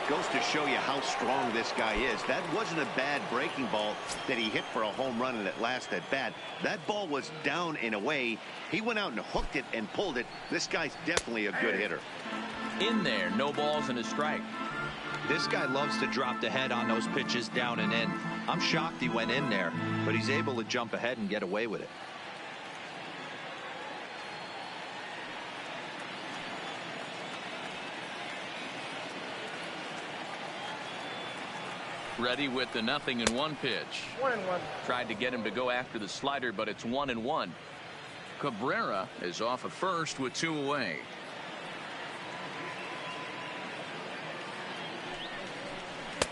Goes to show you how strong this guy is. That wasn't a bad breaking ball that he hit for a home run in that last at bat. That ball was down and away. He went out and hooked it and pulled it. This guy's definitely a good hitter. In there, no balls and a strike. This guy loves to drop the head on those pitches down and in. I'm shocked he went in there, but he's able to jump ahead and get away with it. Ready with the 0-1 pitch. 1-1. Tried to get him to go after the slider, but it's 1-1. Cabrera is off of first with 2 away.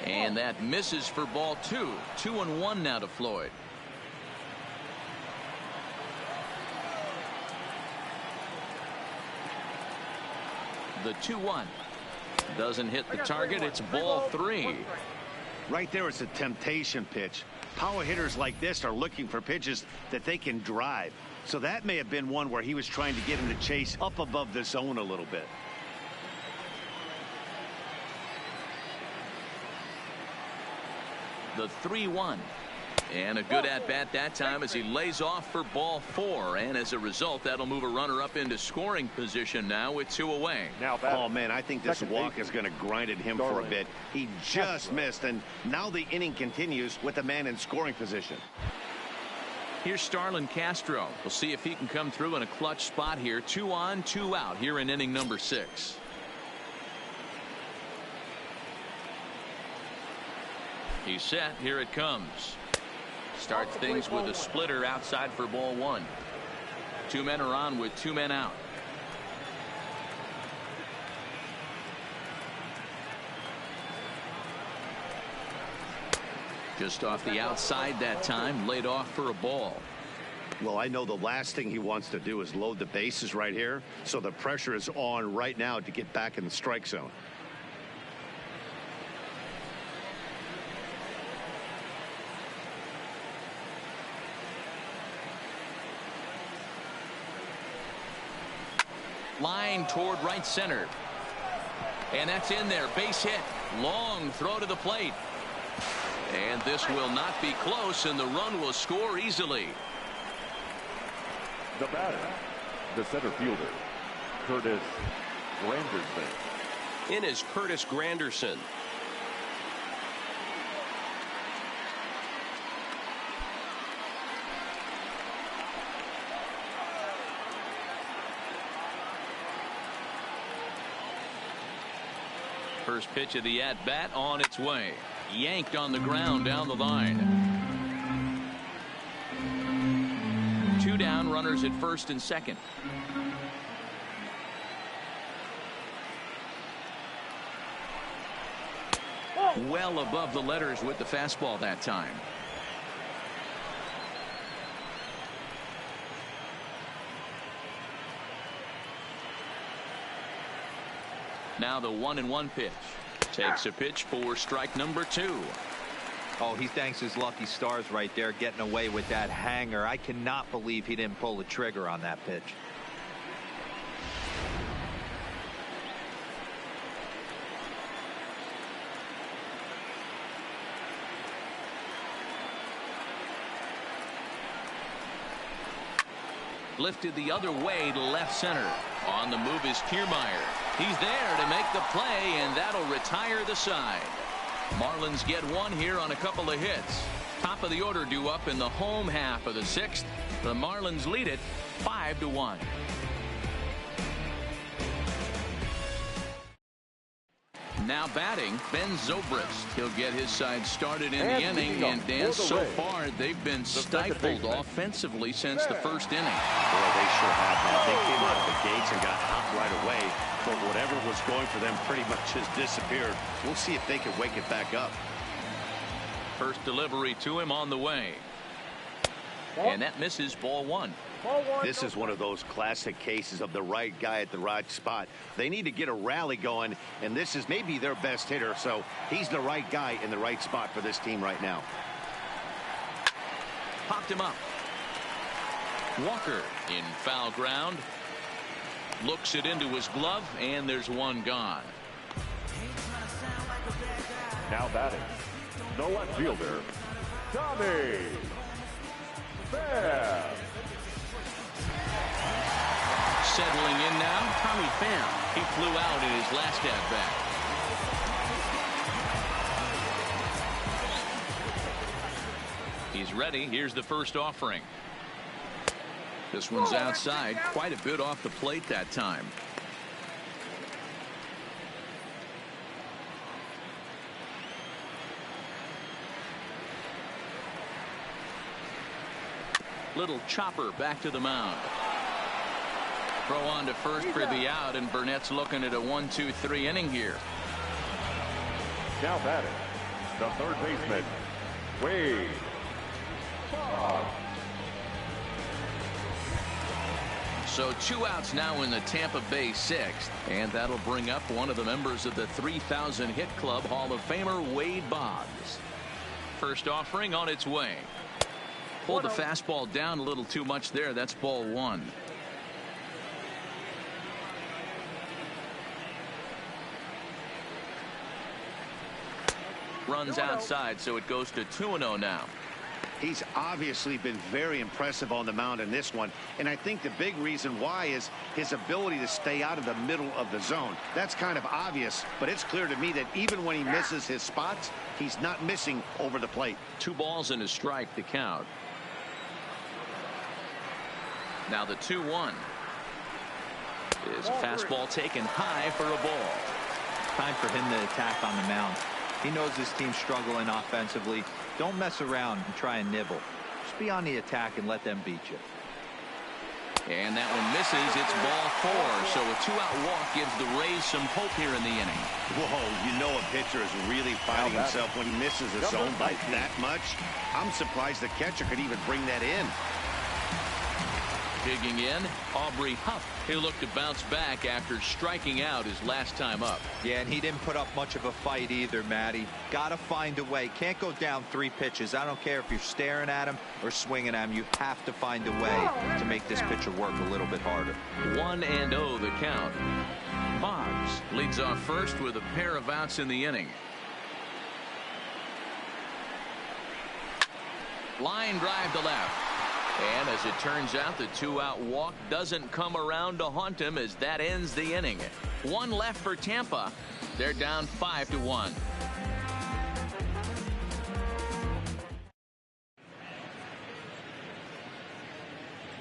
And that misses for ball 2. 2-1 now to Floyd. The 2-1 doesn't hit the target. It's ball 3. Right there, it's a temptation pitch. Power hitters like this are looking for pitches that they can drive. So that may have been one where he was trying to get him to chase up above the zone a little bit. The 3-1. And a good at-bat that time as he lays off for ball 4. And as a result, that'll move a runner up into scoring position now with 2 away. Now oh, man, I think this walk is going to grind at him for a bit. He just missed, and now the inning continues with a man in scoring position. Here's Starlin Castro. We'll see if he can come through in a clutch spot here. 2 on, 2 out here in inning number 6. He's set. Here it comes. Starts things with a splitter outside for ball 1. 2 men are on with 2 men out. Just off the outside that time, laid off for a ball. Well, I know the last thing he wants to do is load the bases right here, so the pressure is on right now to get back in the strike zone. Line toward right center. And that's in there. Base hit. Long throw to the plate. And this will not be close, and the run will score easily. The batter, the center fielder, Curtis Granderson. In is Curtis Granderson. First pitch of the at-bat on its way. Yanked on the ground down the line. 2 down, runners at first and second. Well above the letters with the fastball that time. Now the 1-1 pitch. Takes a pitch for strike number 2. Oh, he thanks his lucky stars right there, getting away with that hanger. I cannot believe he didn't pull the trigger on that pitch. Lifted the other way to left center. On the move is Kiermaier. He's there to make the play, and that'll retire the side. Marlins get 1 here on a couple of hits. Top of the order due up in the home half of the 6th. The Marlins lead it 5-1. Now batting, Ben Zobrist. He'll get his side started in the inning, and Dan, so far they've been stifled offensively since the first inning. Boy, they sure have, man. They came out of the gates and got hot right away, but whatever was going for them pretty much has disappeared. We'll see if they can wake it back up. First delivery to him on the way. And that misses ball 1. Ball one. This is one of those classic cases of the right guy at the right spot. They need to get a rally going, and this is maybe their best hitter, so he's the right guy in the right spot for this team right now. Popped him up. Walker in foul ground. Looks it into his glove, and there's one gone. Now batting, the left fielder, Tommy Pham. Settling in now, Tommy Pham. He flew out in his last at-bat. He's ready. Here's the first offering. This one's outside, quite a bit off the plate that time. Little chopper back to the mound. Throw on to first for the out, and Burnett's looking at a 1-2-3 inning here. Now batting, the third baseman, Wade. So 2 outs now in the Tampa Bay sixth, and that'll bring up one of the members of the 3,000 hit club, Hall of Famer Wade Boggs. First offering on its way. Pulled the fastball down a little too much there. That's ball one. Runs outside, so it goes to 2-0 now. He's obviously been very impressive on the mound in this one, and I think the big reason why is his ability to stay out of the middle of the zone. That's kind of obvious, but it's clear to me that even when he misses his spots, he's not missing over the plate. 2 balls and a strike to count. Now the 2-1 is a fastball taken high for a ball. Time for him to attack on the mound. He knows his team's struggling offensively. Don't mess around and try and nibble. Just be on the attack and let them beat you. And that one misses. It's ball 4. So a 2-out walk gives the Rays some hope here in the inning. Whoa, you know a pitcher is really fighting himself when he misses a zone by that much. I'm surprised the catcher could even bring that in. Digging in, Aubrey Huff. He'll look to bounce back after striking out his last time up. Yeah, and he didn't put up much of a fight either, Matty. Gotta find a way. Can't go down 3 pitches. I don't care if you're staring at him or swinging at him. You have to find a way to make this pitcher work a little bit harder. 1-0 the count. Boggs leads off first with a pair of outs in the inning. Line drive to left. And as it turns out, the 2-out walk doesn't come around to haunt him as that ends the inning. 1 left for Tampa. They're down 5-1.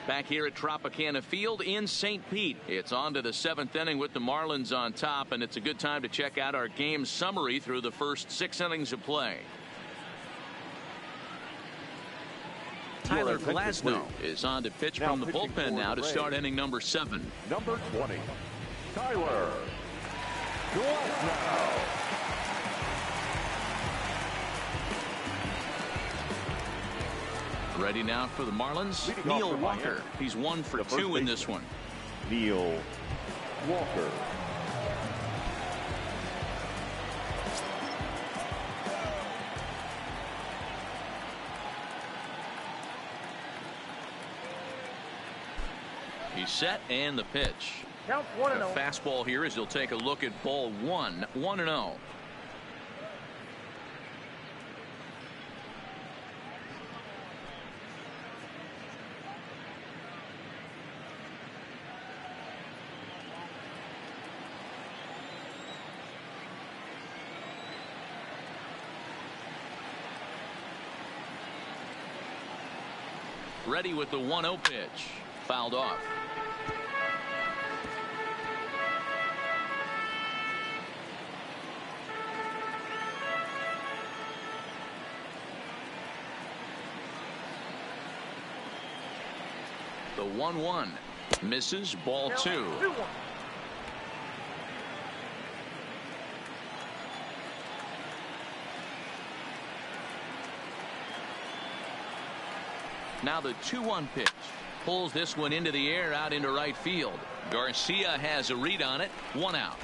Back here at Tropicana Field in St. Pete. It's on to the 7th inning with the Marlins on top, and it's a good time to check out our game summary through the first 6 innings of play. Tyler Glasnow is on to pitch from the bullpen now to start inning number 7. Number 20, Tyler Glasnow. Ready now for the Marlins, Neil Walker. He's 1 for 2 in this one. Neil Walker. He's set, and the pitch. Count A 1-0. fastball here as he'll take a look at ball 1. 1-0. Ready with the 1-0 pitch. Fouled off. The 1-1 misses, ball 2. 2-1. Now the 2-1 pitch. pulls this one into the air out into right field. Garcia has a read on it. 1 out.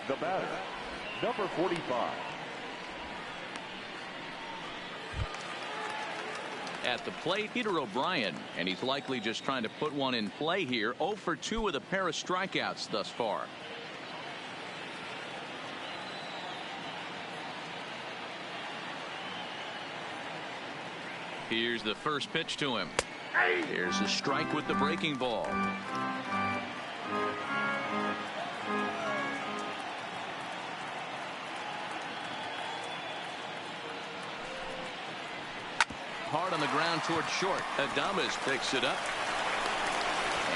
The batter, number 45. At the plate, Peter O'Brien, and he's likely just trying to put one in play here. 0 for 2 with a pair of strikeouts thus far. Here's the first pitch to him. Here's a strike with the breaking ball. Hard on the ground towards short. Adames picks it up.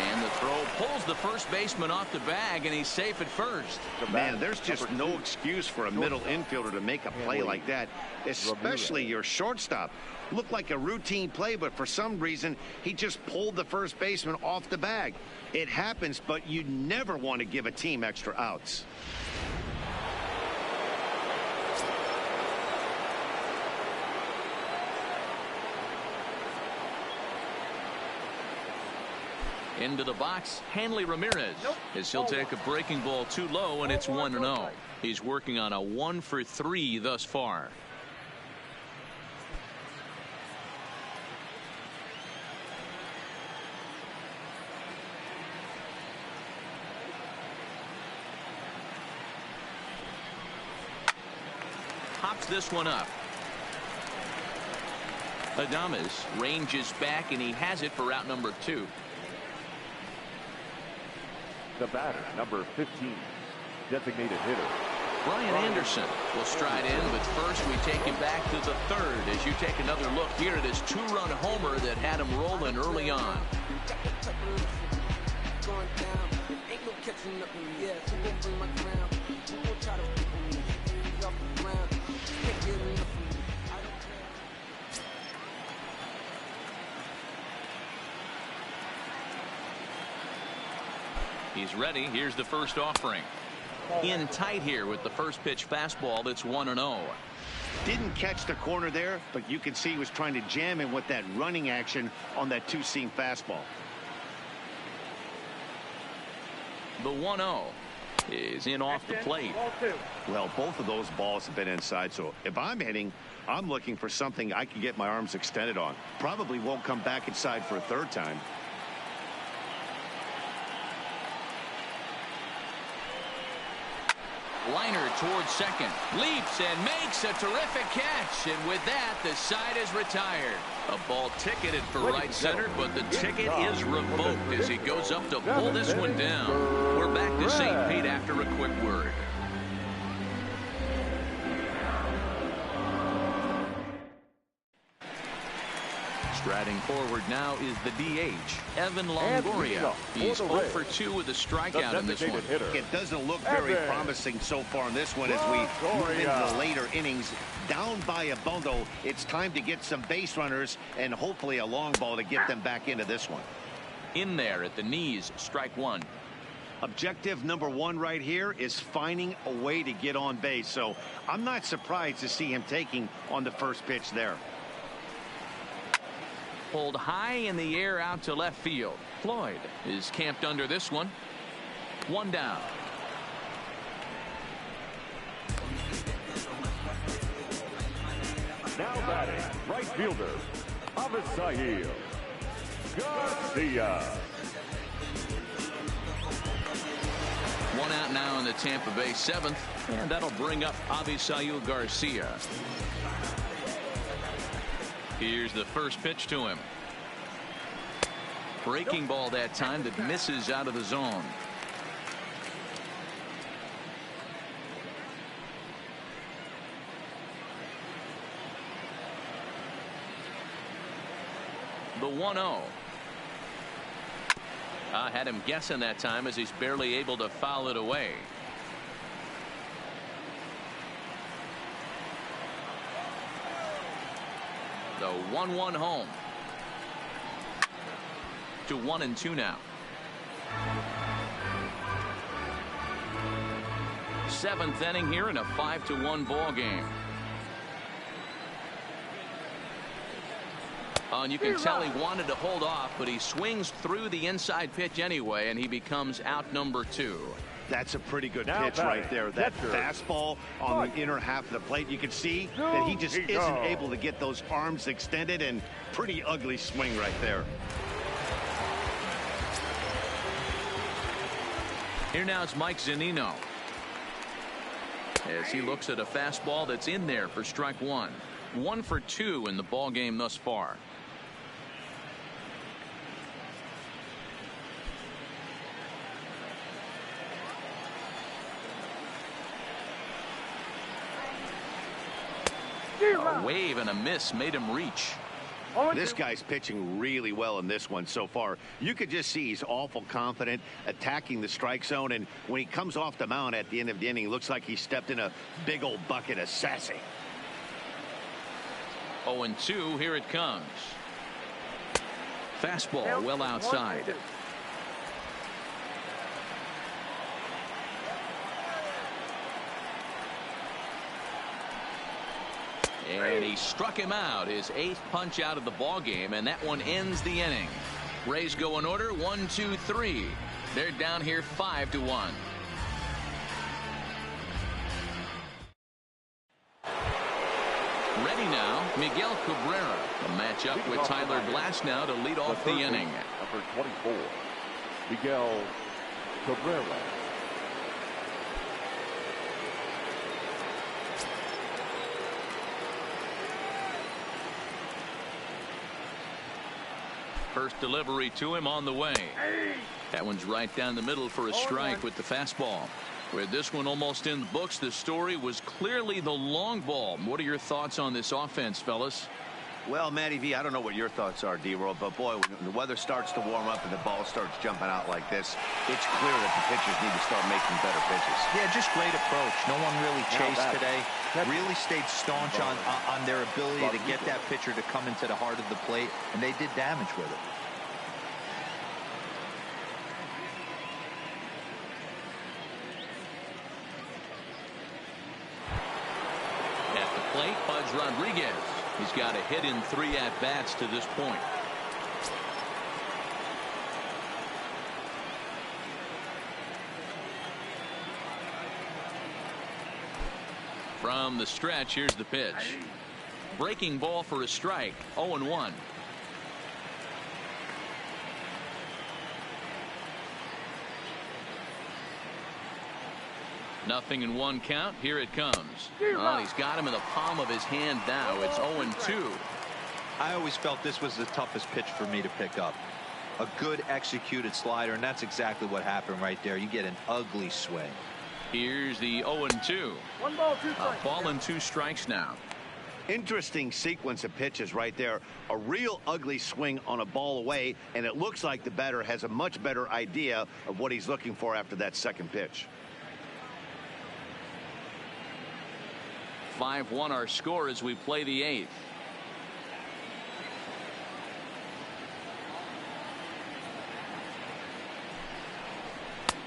And the throw pulls the first baseman off the bag, and he's safe at first. Man, there's just no excuse for a middle infielder to make a play like that, especially your shortstop. Looked like a routine play, but for some reason, he just pulled the first baseman off the bag. It happens, but you never want to give a team extra outs. Into the box, Hanley Ramirez, as he'll take a breaking ball too low, and it's 1-0. He's working on a 1 for 3 thus far. Pops this one up. Adames ranges back, and he has it for out number 2. The batter, number 15, designated hitter. Brian Anderson will stride in, but first we take you back to the 3rd as you take another look here at his 2-run homer that had him rolling early on. He's ready. Here's the first offering. In tight here with the first pitch fastball. That's 1-0. Didn't catch the corner there, but you can see he was trying to jam him with that running action on that 2-seam fastball. The 1-0 is in off the plate. Well, both of those balls have been inside, so if I'm hitting, I'm looking for something I can get my arms extended on. Probably won't come back inside for a 3rd time. Liner towards second, leaps and makes a terrific catch, and with that the side is retired. A ball ticketed for right center, but the ticket is revoked as he goes up to pull this one down. We're back to St. Pete after a quick word. Striding forward now is the DH, Evan Longoria. He's 0 for 2 with a strikeout in this one. It doesn't look very promising so far in this one as we move into the later innings. Down by a bundle, it's time to get some base runners and hopefully a long ball to get them back into this one. In there at the knees, strike 1. Objective number 1 right here is finding a way to get on base. So I'm not surprised to see him taking on the first pitch there. Pulled high in the air out to left field. Floyd is camped under this one. 1 down. Now batting, right fielder, Avisail Garcia. 1 out now in the Tampa Bay 7th, and that'll bring up Avisail Garcia. Here's the first pitch to him. Breaking ball that time that misses out of the zone. The 1-0. I had him guessing that time as he's barely able to foul it away. The 1-1 home. To 1-2 now. 7th inning here in a 5-1 ball game. And you can tell he wanted to hold off, but he swings through the inside pitch anyway, and he becomes out number 2. That's a pretty good pitch right there. That fastball on the inner half of the plate. You can see that he just isn't able to get those arms extended, and pretty ugly swing right there. Here now is Mike Zunino, as he looks at a fastball that's in there for strike 1. 1 for 2 in the ball game thus far. A wave and a miss made him reach. This guy's pitching really well in this one so far. You could just see he's awful confident attacking the strike zone, and when he comes off the mound at the end of the inning, it looks like he stepped in a big old bucket of sassy. 0-2, here it comes. Fastball well outside. And he struck him out, his 8th punch out of the ball game, and that one ends the inning. Rays go in order 1, 2, 3. They're down here 5-1. Ready now, Miguel Cabrera. A matchup with Tyler Glasnow to lead off the inning. Number 24, Miguel Cabrera. First delivery to him on the way. That one's right down the middle for a strike with the fastball. With this one almost in the books, the story was clearly the long ball. What are your thoughts on this offense, fellas? Well, Matty V, I don't know what your thoughts are, D-Roll, but boy, when the weather starts to warm up and the ball starts jumping out like this, it's clear that the pitchers need to start making better pitches. Yeah, just great approach. No one really chased today. Really stayed staunch on their ability to get that pitcher to come into the heart of the plate, and they did damage with it. At the plate, Pudge Rodriguez. He's got a hit in 3 at-bats to this point. From the stretch, here's the pitch. Breaking ball for a strike. 0-1. Nothing in 1 count. Here it comes. Well, he's got him in the palm of his hand now. It's 0-2. I always felt this was the toughest pitch for me to pick up. A good executed slider, and that's exactly what happened right there. You get an ugly swing. Here's the 0-2. 1 ball, 2 strikes. A ball and 2 strikes now. Interesting sequence of pitches right there. A real ugly swing on a ball away, and it looks like the batter has a much better idea of what he's looking for after that second pitch. 5-1 our score as we play the 8th.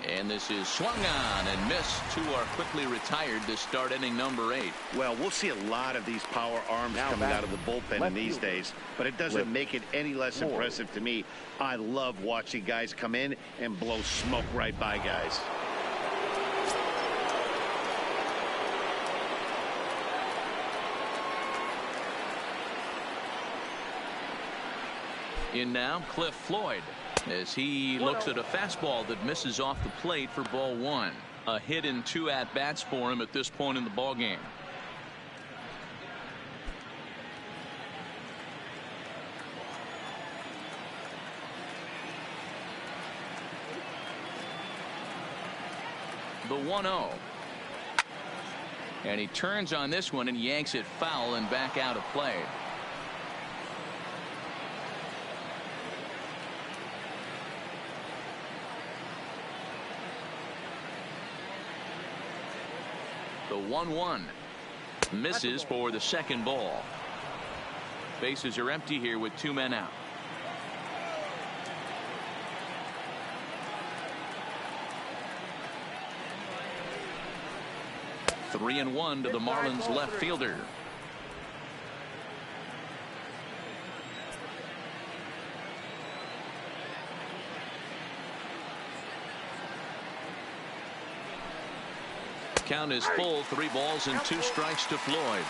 And this is swung on and missed. 2 are quickly retired to start inning number 8. Well, we'll see a lot of these power arms coming out of the bullpen in these days, but it doesn't make it any less impressive to me. I love watching guys come in and blow smoke right by guys. In now, Cliff Floyd, as he looks at a fastball that misses off the plate for ball 1. A hit in 2 at-bats for him at this point in the ball game. The 1-0. And he turns on this one and yanks it foul and back out of play. The 1-1 misses for the second ball. Bases are empty here with 2 men out. Three and 1 to the Marlins left fielder. Count is full. 3 balls and 2 strikes to Floyd.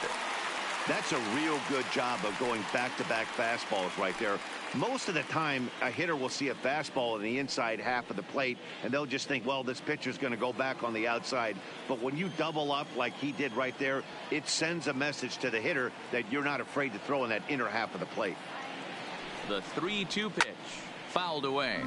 That's a real good job of going back-to-back fastballs right there. Most of the time, a hitter will see a fastball in the inside half of the plate, and they'll just think, well, this pitcher's going to go back on the outside. But when you double up like he did right there, it sends a message to the hitter that you're not afraid to throw in that inner half of the plate. The 3-2 pitch. Fouled away.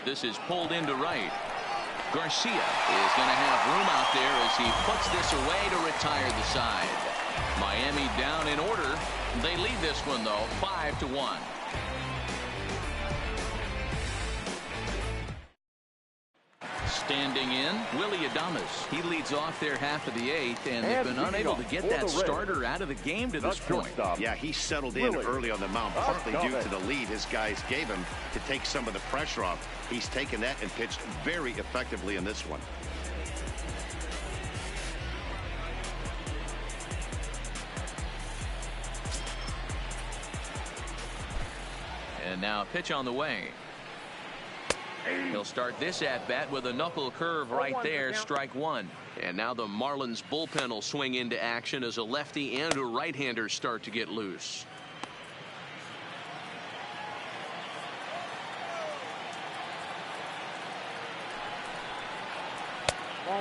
This is pulled into right. Garcia is going to have room out there as he puts this away to retire the side. Miami down in order. They lead this one, though, 5-1. Standing in, Willie Adames. He leads off their half of the 8th, and they've been unable to get that starter out of the game to this point. Yeah, he settled in early on the mound, partly due to the lead his guys gave him to take some of the pressure off. He's taken that and pitched very effectively in this one. And now pitch on the way. He'll start this at-bat with a knuckle curve right there, strike 1. And now the Marlins bullpen will swing into action as a lefty and a right-hander start to get loose.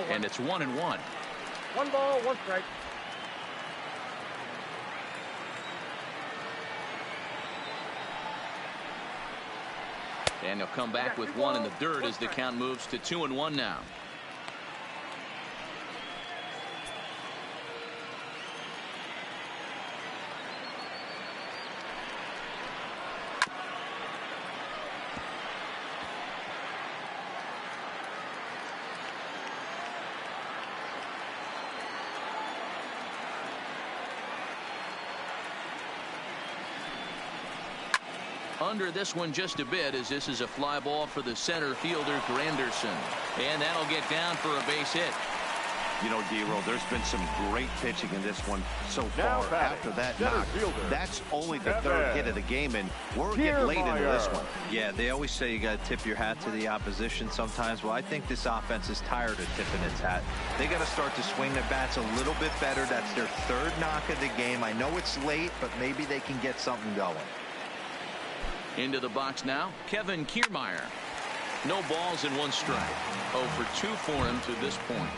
And it's 1-1. 1 ball, 1 strike. And he'll come back with 1 in the dirt as the count moves to 2-1 now. Under this one just a bit, as this is a fly ball for the center fielder Granderson, and that'll get down for a base hit. You know, D-Roll, there's been some great pitching in this one so far. After that knock, that's only the 3rd hit of the game, and we're getting late into this one. Yeah, they always say you got to tip your hat to the opposition sometimes. Well, I think this offense is tired of tipping its hat. They got to start to swing their bats a little bit better. That's their 3rd knock of the game. I know it's late, but maybe they can get something going. Into the box now, Kevin Kiermaier. No balls and 1 strike. 0 for 2 for him to this point.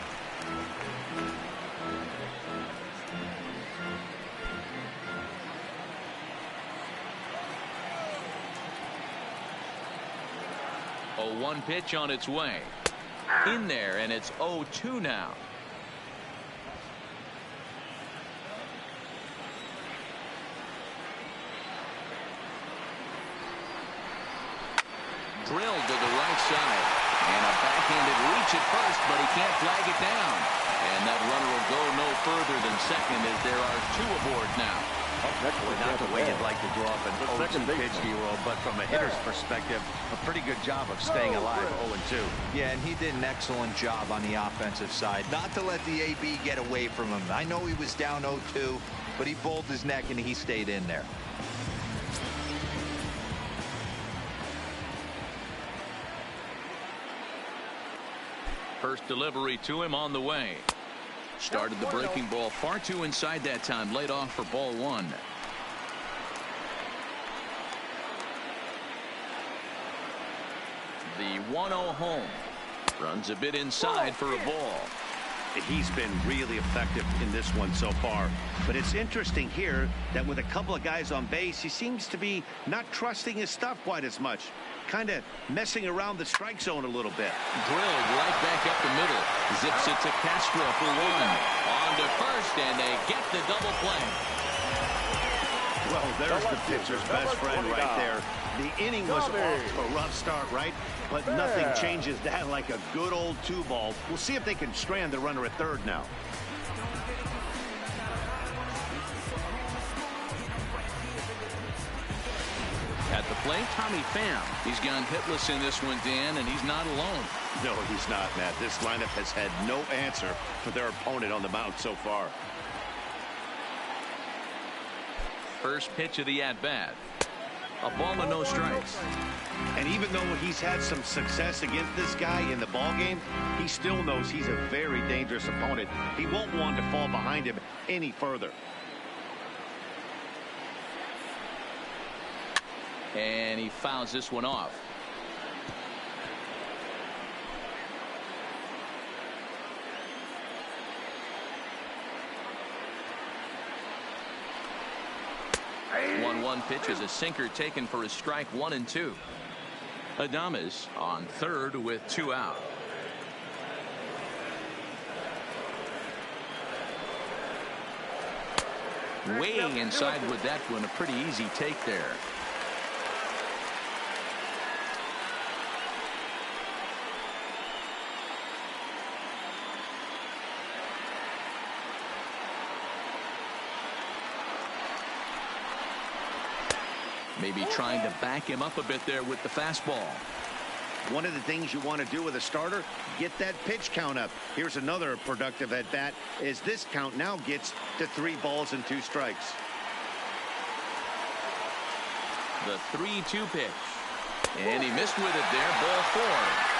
A 1 pitch on its way. In there, and it's 0-2 now. Drilled to the right side, and a backhanded reach at first, but he can't flag it down, and that runner will go no further than second as there are 2 aboard now. Not the way you'd like to draw up an 0-2 pitch, D-Roll, but from a hitter's perspective, a pretty good job of staying alive. 0-2. Yeah, and he did an excellent job on the offensive side, not to let the AB get away from him. I know he was down 0-2, but he bowled his neck and he stayed in there. First delivery to him on the way. Started the breaking ball far too inside that time. Laid off for ball 1. The 1-0 home. Runs a bit inside for a ball. He's been really effective in this one so far. But it's interesting here that with a couple of guys on base, he seems to be not trusting his stuff quite as much. Kind of messing around the strike zone a little bit. Drilled right back up the middle. Zips it to Castro for 1. On to first, and they get the double play. Well, there's the pitcher's best friend right there. The inning was off to a rough start, right? But nothing changes that like a good old 2-ball. We'll see if they can strand the runner at 3rd now. At the plate, Tommy Pham. He's gone hitless in this one, Dan, and he's not alone. No, he's not, Matt. This lineup has had no answer for their opponent on the mound so far. First pitch of the at-bat. A ball and no strikes. And even though he's had some success against this guy in the ball game, he still knows he's a very dangerous opponent. He won't want to fall behind him any further. And he fouls this one off. One pitch is a sinker taken for a strike, 1 and 2. Adames on third with 2 out. Way inside with that one, a pretty easy take there. Maybe trying to back him up a bit there with the fastball. One of the things you want to do with a starter, get that pitch count up. Here's another productive at bat as this count now gets to 3 balls and 2 strikes. The 3-2 pitch. And he missed with it there. Ball 4.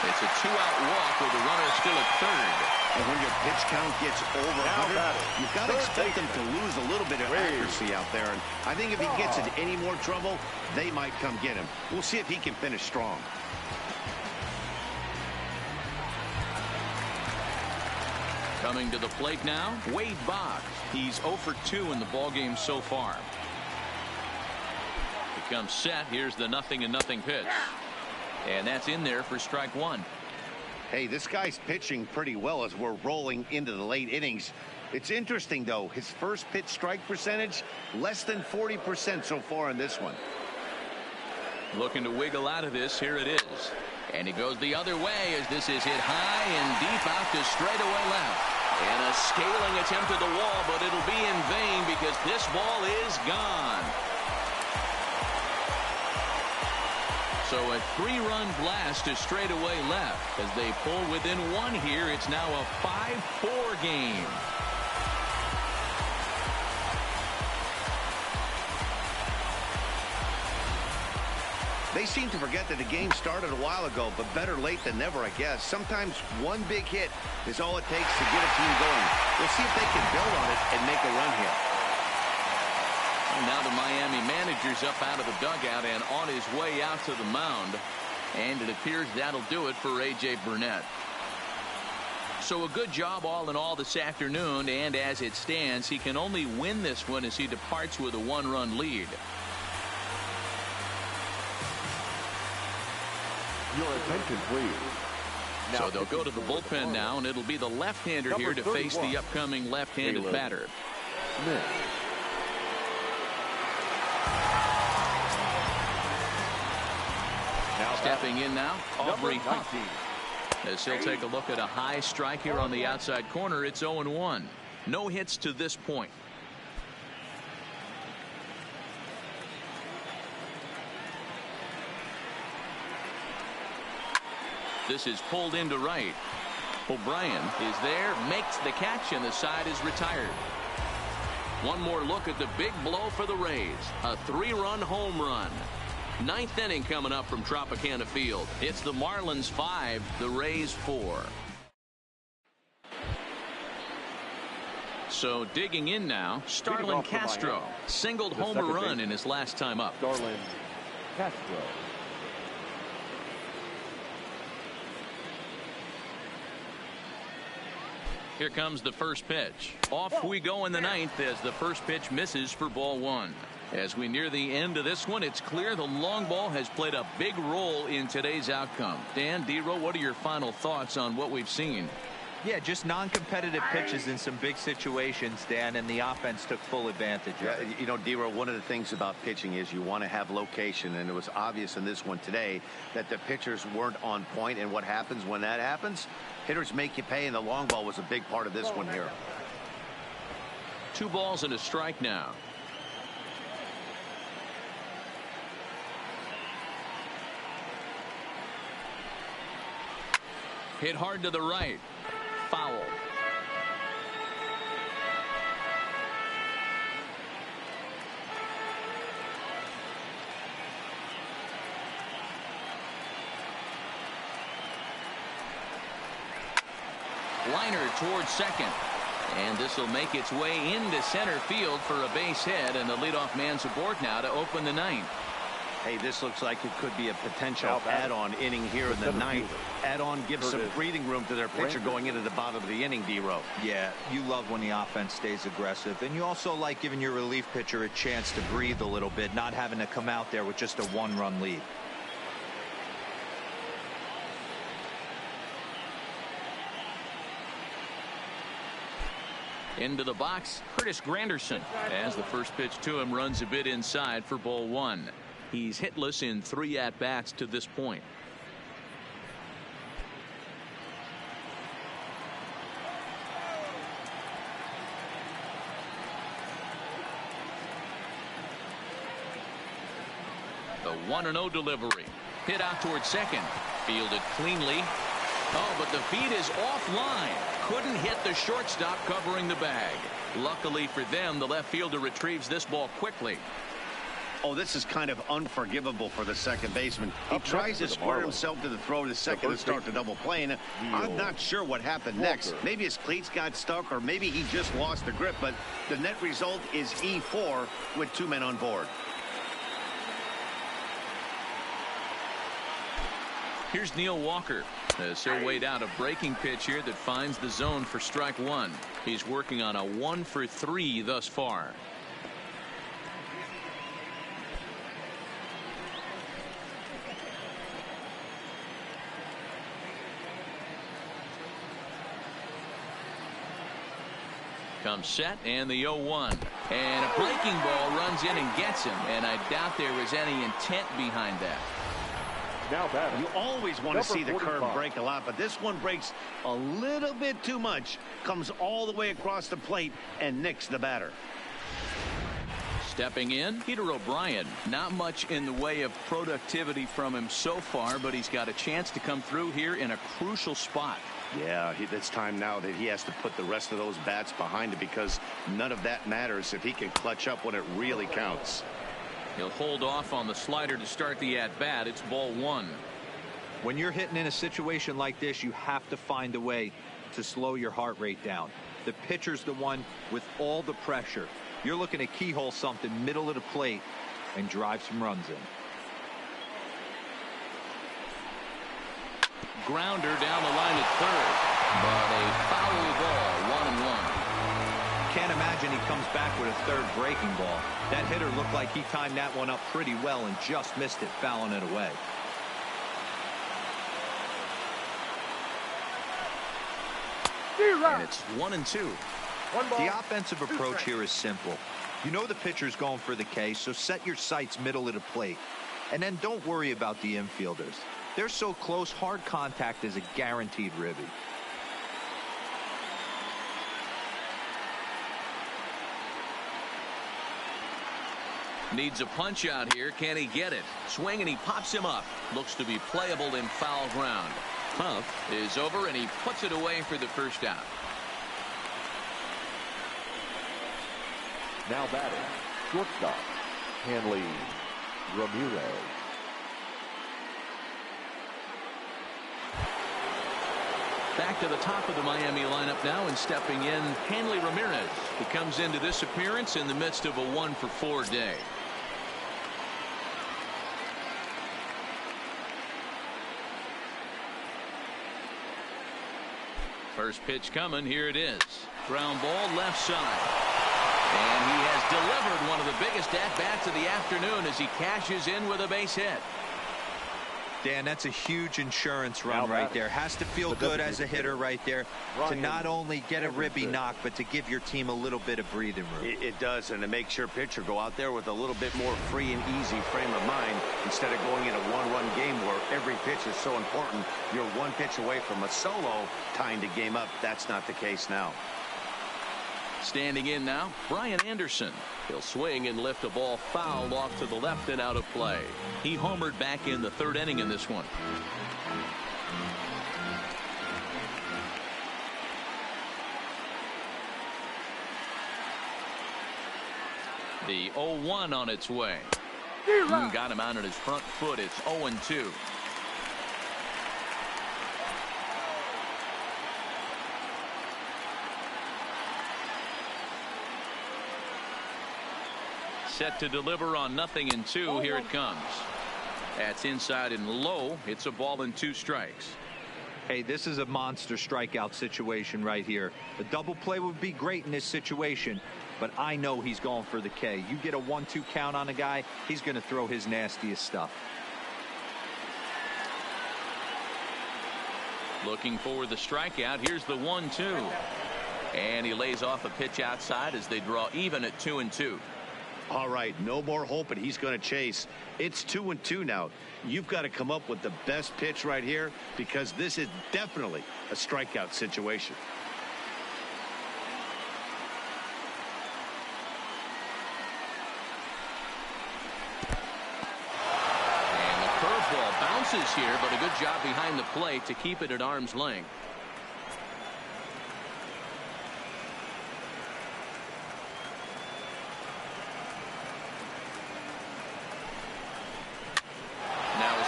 It's a 2-out walk with the runner still at third. And when your pitch count gets over 100, you've got to expect them to lose a little bit of accuracy out there. And I think if he gets in any more trouble, they might come get him. We'll see if he can finish strong. Coming to the plate now, Wade Boggs. He's 0 for 2 in the ballgame so far. He comes set. Here's the 0-0 pitch. And that's in there for strike 1. Hey, this guy's pitching pretty well as we're rolling into the late innings. It's interesting, though. His first pitch strike percentage, less than 40% so far in this one. Looking to wiggle out of this. Here it is. And he goes the other way as this is hit high and deep out to straightaway left. And a scaling attempt at the wall, but it'll be in vain because this ball is gone. So a 3-run blast to straightaway left. As they pull within 1 here, it's now a 5-4 game. They seem to forget that the game started a while ago, but better late than never, I guess. Sometimes one big hit is all it takes to get a team going. We'll see if they can build on it and make a run here. And now the Miami manager's up out of the dugout and on his way out to the mound. And it appears that'll do it for A.J. Burnett. So a good job all in all this afternoon, and as it stands, he can only win this one as he departs with a 1-run lead. Your attention, please. So they'll go to the bullpen now, and it'll be the left-hander here to face the upcoming left-handed batter. Smith. Stepping in now, Aubrey Huff. As he'll take a look at a high strike here on the outside corner. It's 0-1. No hits to this point. This is pulled into right. O'Brien is there, makes the catch, and the side is retired. One more look at the big blow for the Rays. A 3-run home run. 9th inning coming up from Tropicana Field. It's the Marlins 5, the Rays 4. So digging in now, Starlin Castro singled home a run in his last time up. Starlin Castro. Here comes the first pitch. Off we go in the 9th as the first pitch misses for ball 1. As we near the end of this one, it's clear the long ball has played a big role in today's outcome. Dan, D-Row, what are your final thoughts on what we've seen? Yeah, just non-competitive pitches in some big situations, Dan, and the offense took full advantage of it. You know, D-Row, one of the things about pitching is you want to have location, and it was obvious in this one today that the pitchers weren't on point, and what happens when that happens? Hitters make you pay, and the long ball was a big part of this one here. 2 balls and a strike now. Hit hard to the right. Foul. Liner towards second. And this will make its way into center field for a base hit, and the leadoff man's aboard now to open the ninth. Hey, this looks like it could be a potential add-on inning here in the ninth. Add-on gives some breathing room to their pitcher going into the bottom of the inning, D-Row. Yeah, you love when the offense stays aggressive, and you also like giving your relief pitcher a chance to breathe a little bit, not having to come out there with just a one-run lead. Into the box, Curtis Granderson, as the first pitch to him runs a bit inside for ball one. He's hitless in 3 at-bats to this point. The 1-0 delivery. Hit out towards second. Fielded cleanly. Oh, but the feed is offline. Couldn't hit the shortstop covering the bag. Luckily for them, the left fielder retrieves this ball quickly. Oh, this is kind of unforgivable for the second baseman. He tries to square himself to the throw to second to start the double play, and I'm not sure what happened next. Maybe his cleats got stuck, or maybe he just lost the grip, but the net result is E4 with 2 men on board. Here's Neil Walker. He'll wait out a breaking pitch here that finds the zone for strike one. He's working on a 1-for-3 thus far. Comes set, and the 0-1. And a breaking ball runs in and gets him, and I doubt there was any intent behind that. You always want to see the curve break a lot, but this one breaks a little bit too much. Comes all the way across the plate and nicks the batter. Stepping in, Peter O'Brien. Not much in the way of productivity from him so far, but he's got a chance to come through here in a crucial spot. Yeah, it's time now that he has to put the rest of those bats behind it, because none of that matters if he can clutch up when it really counts. He'll hold off on the slider to start the at-bat. It's ball one. When you're hitting in a situation like this, you have to find a way to slow your heart rate down. The pitcher's the one with all the pressure. You're looking to keyhole something middle of the plate and drive some runs in. Grounder down the line at third, but a foul ball, 1-1. Can't imagine he comes back with a third breaking ball. That hitter looked like he timed that one up pretty well and just missed it, fouling it away. And it's 1-2. The offensive approach here is simple. You know the pitcher's going for the K, so set your sights middle of the plate. And then don't worry about the infielders. They're so close, hard contact is a guaranteed ribby. Needs a punch out here. Can he get it? Swing, and he pops him up. Looks to be playable in foul ground. Huff is over, and he puts it away for the first out. Now batting, shortstop, Hanley Ramirez. Back to the top of the Miami lineup now, and stepping in, Hanley Ramirez. He comes into this appearance in the midst of a 1-for-4 day. First pitch coming. Here it is. Ground ball left side. And he has delivered one of the biggest at-bats of the afternoon as he cashes in with a base hit. Dan, that's a huge insurance run right there. Has to feel good as a hitter right there to not only get a ribby knock, but to give your team a little bit of breathing room. It does, and it makes your pitcher go out there with a little bit more free and easy frame of mind instead of going in a one-run game where every pitch is so important. You're one pitch away from a solo tying the game up. That's not the case now. Standing in now, Brian Anderson. He'll swing and lift a ball fouled off to the left and out of play. He homered back in the third inning in this one. The 0-1 on its way. Got him out on his front foot. It's 0-2. Set to deliver on 0-2. Here it comes. That's inside and low. It's a ball and 2 strikes. Hey, this is a monster strikeout situation right here. A double play would be great in this situation, but I know he's going for the K. You get a 1-2 count on a guy, he's going to throw his nastiest stuff. Looking for the strikeout. Here's the 1-2. And he lays off a pitch outside as they draw even at 2-2. All right, no more hoping he's going to chase. It's 2-2 now. You've got to come up with the best pitch right here because this is definitely a strikeout situation. And the curveball bounces here, but a good job behind the plate to keep it at arm's length.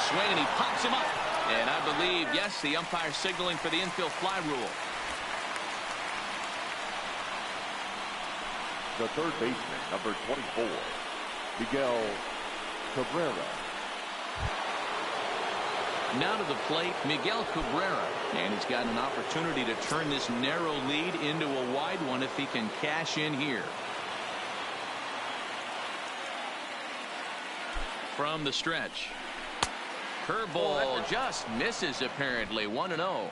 Swing, and he pops him up. And I believe, yes, the umpire signaling for the infield fly rule. The third baseman, number 24, Miguel Cabrera. Now to the plate, Miguel Cabrera. And he's got an opportunity to turn this narrow lead into a wide one if he can cash in here. From the stretch. Curveball just misses apparently. 1-0.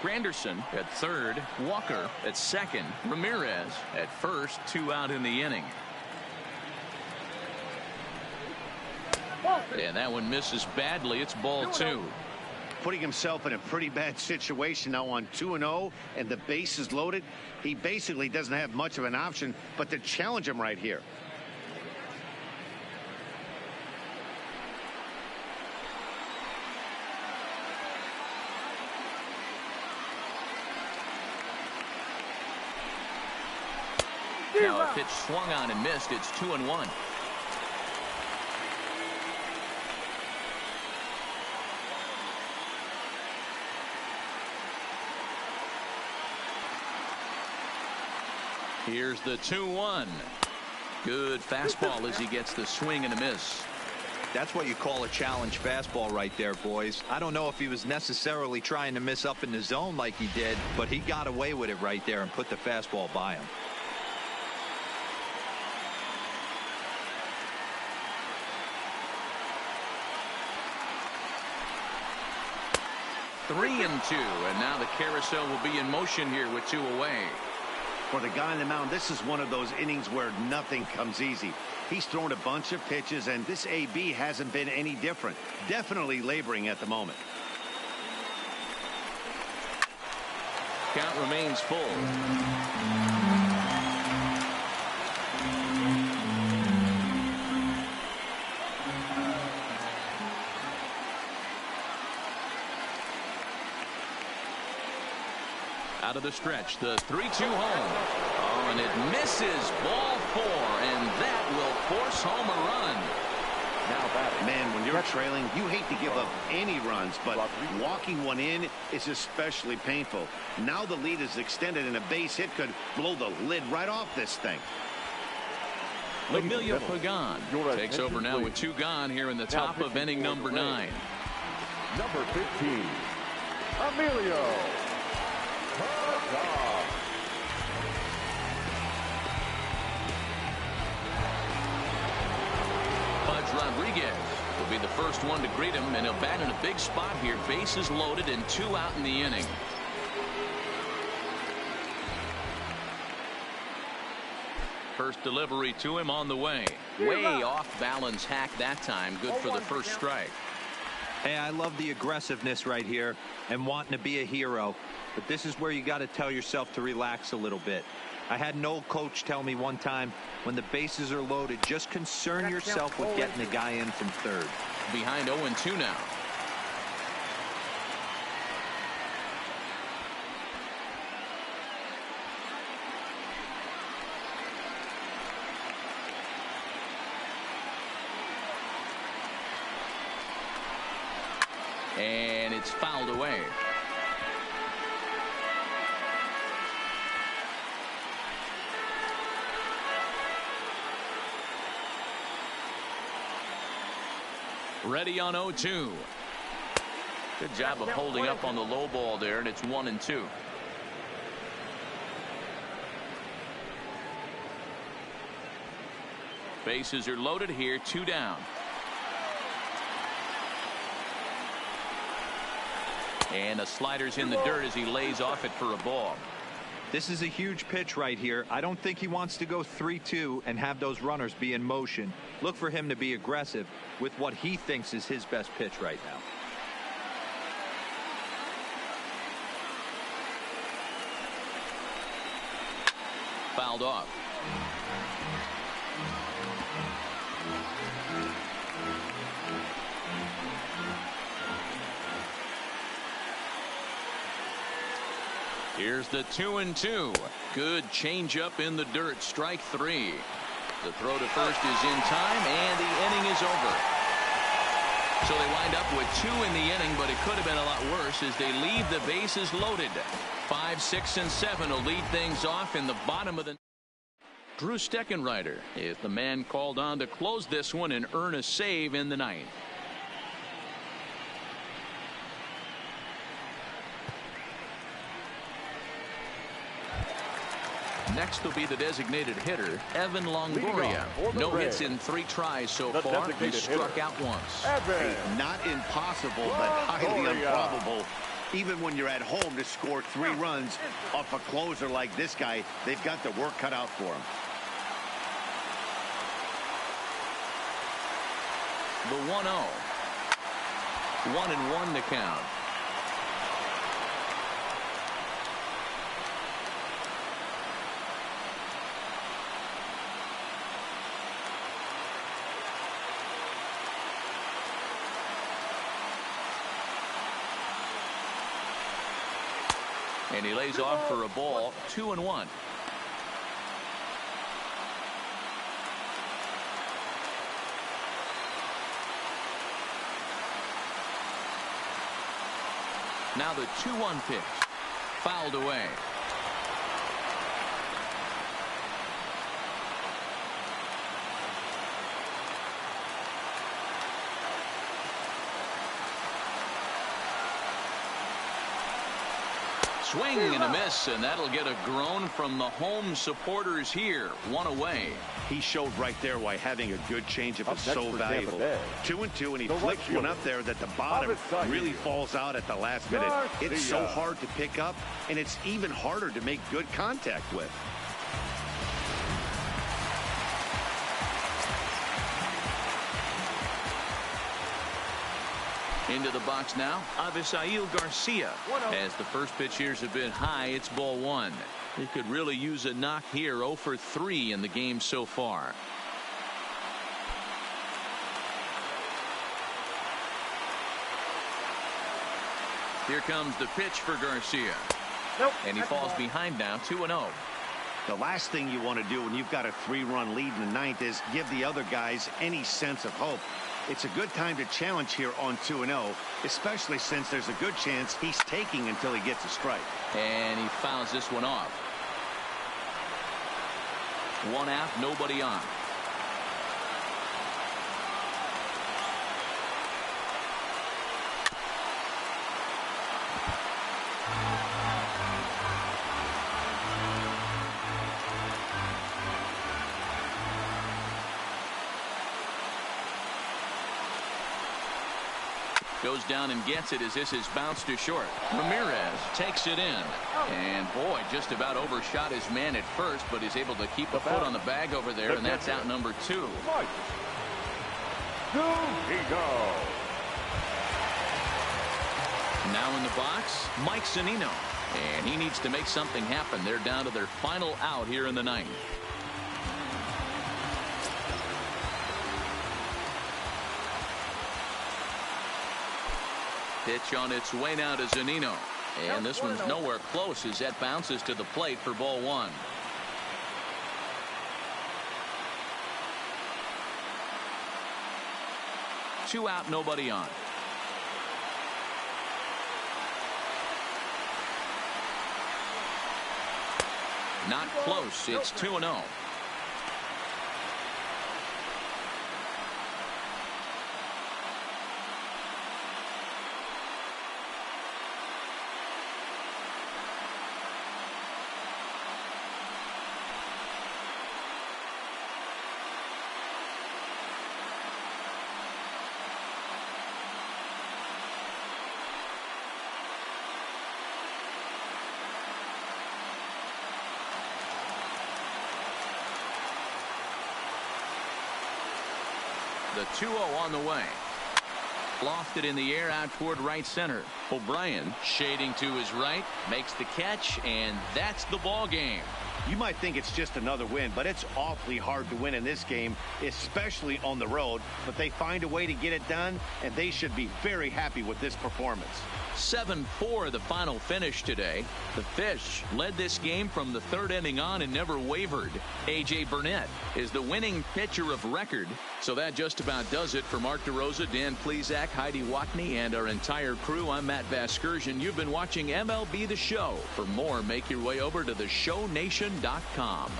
Granderson at third, Walker at second, Ramirez at first. 2 out in the inning. And that one misses badly. It's ball 2. Putting himself in a pretty bad situation now on 2-0 and the base is loaded. He basically doesn't have much of an option but to challenge him right here. Now a pitch swung on and missed. It's 2-1. Here's the 2-1. Good fastball as he gets the swing and a miss. That's what you call a challenge fastball right there, boys. I don't know if he was necessarily trying to miss up in the zone like he did, but he got away with it right there and put the fastball by him. 3-2, and now the carousel will be in motion here with 2 away. For the guy on the mound, this is one of those innings where nothing comes easy. He's thrown a bunch of pitches, and this AB hasn't been any different. Definitely laboring at the moment. Count remains full. Out of the stretch, the 3-2 home. Oh, and it misses. Ball 4, and that will force home a run. Now batting. Man, when you're trailing, you hate to give up any runs, but walking one in is especially painful. Now the lead is extended, and a base hit could blow the lid right off this thing. Emilio Pagan takes over now with 2 gone here in the top of inning number 9. Number 15, Emilio Pagan. Rodriguez will be the first one to greet him, and he'll bat in a big spot here. Bases loaded and 2 out in the inning. First delivery to him on the way. Way off balance hack that time. Good for the first strike. Hey, I love the aggressiveness right here and wanting to be a hero, but this is where you got to tell yourself to relax a little bit. I had an old coach tell me one time, when the bases are loaded, just concern yourself with getting the guy in from third. Behind 0-2 now. And it's fouled away. Ready on 0-2. Good job of holding up on the low ball there, and it's 1-2. Bases are loaded here, 2 down. And the slider's in the dirt as he lays off it for a ball. This is a huge pitch right here. I don't think he wants to go 3-2 and have those runners be in motion. Look for him to be aggressive with what he thinks is his best pitch right now. Fouled off. Here's the 2-2. Good changeup in the dirt. Strike 3. The throw to first is in time, and the inning is over. So they wind up with 2 in the inning, but it could have been a lot worse as they leave the bases loaded. 5, 6, and 7 will lead things off in the bottom of the. Drew Steckenrider is the man called on to close this one and earn a save in the ninth. Next will be the designated hitter, Evan Longoria. No hits in 3 tries so far. He struck out once. Hey, not impossible, but highly improbable. Even when you're at home to score 3 runs off a closer like this guy, they've got the work cut out for him. The 1-0. 1-1 to count. And he lays off for a ball. 2-1. Now the 2-1 pitch. Fouled away. Swing and a miss, and that'll get a groan from the home supporters here. 1 away. He showed right there why having a good changeup is so valuable. 2-2, and he flips one up there that the bottom really falls out at the last minute. It's so hard to pick up, and it's even harder to make good contact with. Into the box now, Avisail Garcia. As the first pitch here's have been high, it's ball 1. He could really use a knock here. 0 for 3 in the game so far. Here comes the pitch for Garcia. And he falls behind now, 2-0. The last thing you want to do when you've got a 3-run lead in the ninth is give the other guys any sense of hope. It's a good time to challenge here on 2-0, especially since there's a good chance he's taking until he gets a strike. And he fouls this one off. 1 out, nobody on. Goes down and gets it as this is bounced to short. Ramirez takes it in. And boy, just about overshot his man at first, but he's able to keep a foot on the bag over there, and that's out number 2. Here he goes. Now in the box, Mike Zunino. And he needs to make something happen. They're down to their final out here in the ninth. Pitch on its way now to Zunino. And this one's nowhere close as that bounces to the plate for ball 1. Two out, nobody on. Not close. It's 2-0. The 2-0 on the way. Lofted in the air out toward right center. O'Brien shading to his right, makes the catch, and that's the ball game. You might think it's just another win, but it's awfully hard to win in this game, especially on the road. But they find a way to get it done, and they should be very happy with this performance. 7-4 the final finish today. The Fish led this game from the third inning on and never wavered. A.J. Burnett is the winning pitcher of record. So that just about does it for Mark DeRosa, Dan Plesac, Heidi Watney, and our entire crew. I'm Matt Vasgersian. You've been watching MLB The Show. For more, make your way over to theshownation.com.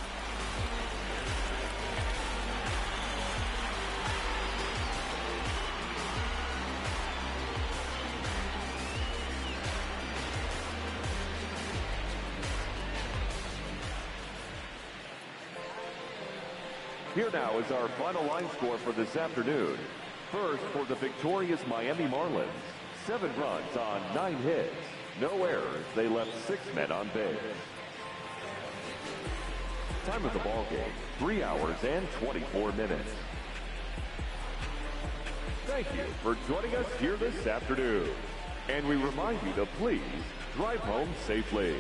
Here now is our final line score for this afternoon. First, for the victorious Miami Marlins, 7 runs on 9 hits. No errors. They left 6 men on base. Time of the ball game, 3 hours and 24 minutes. Thank you for joining us here this afternoon. And we remind you to please drive home safely.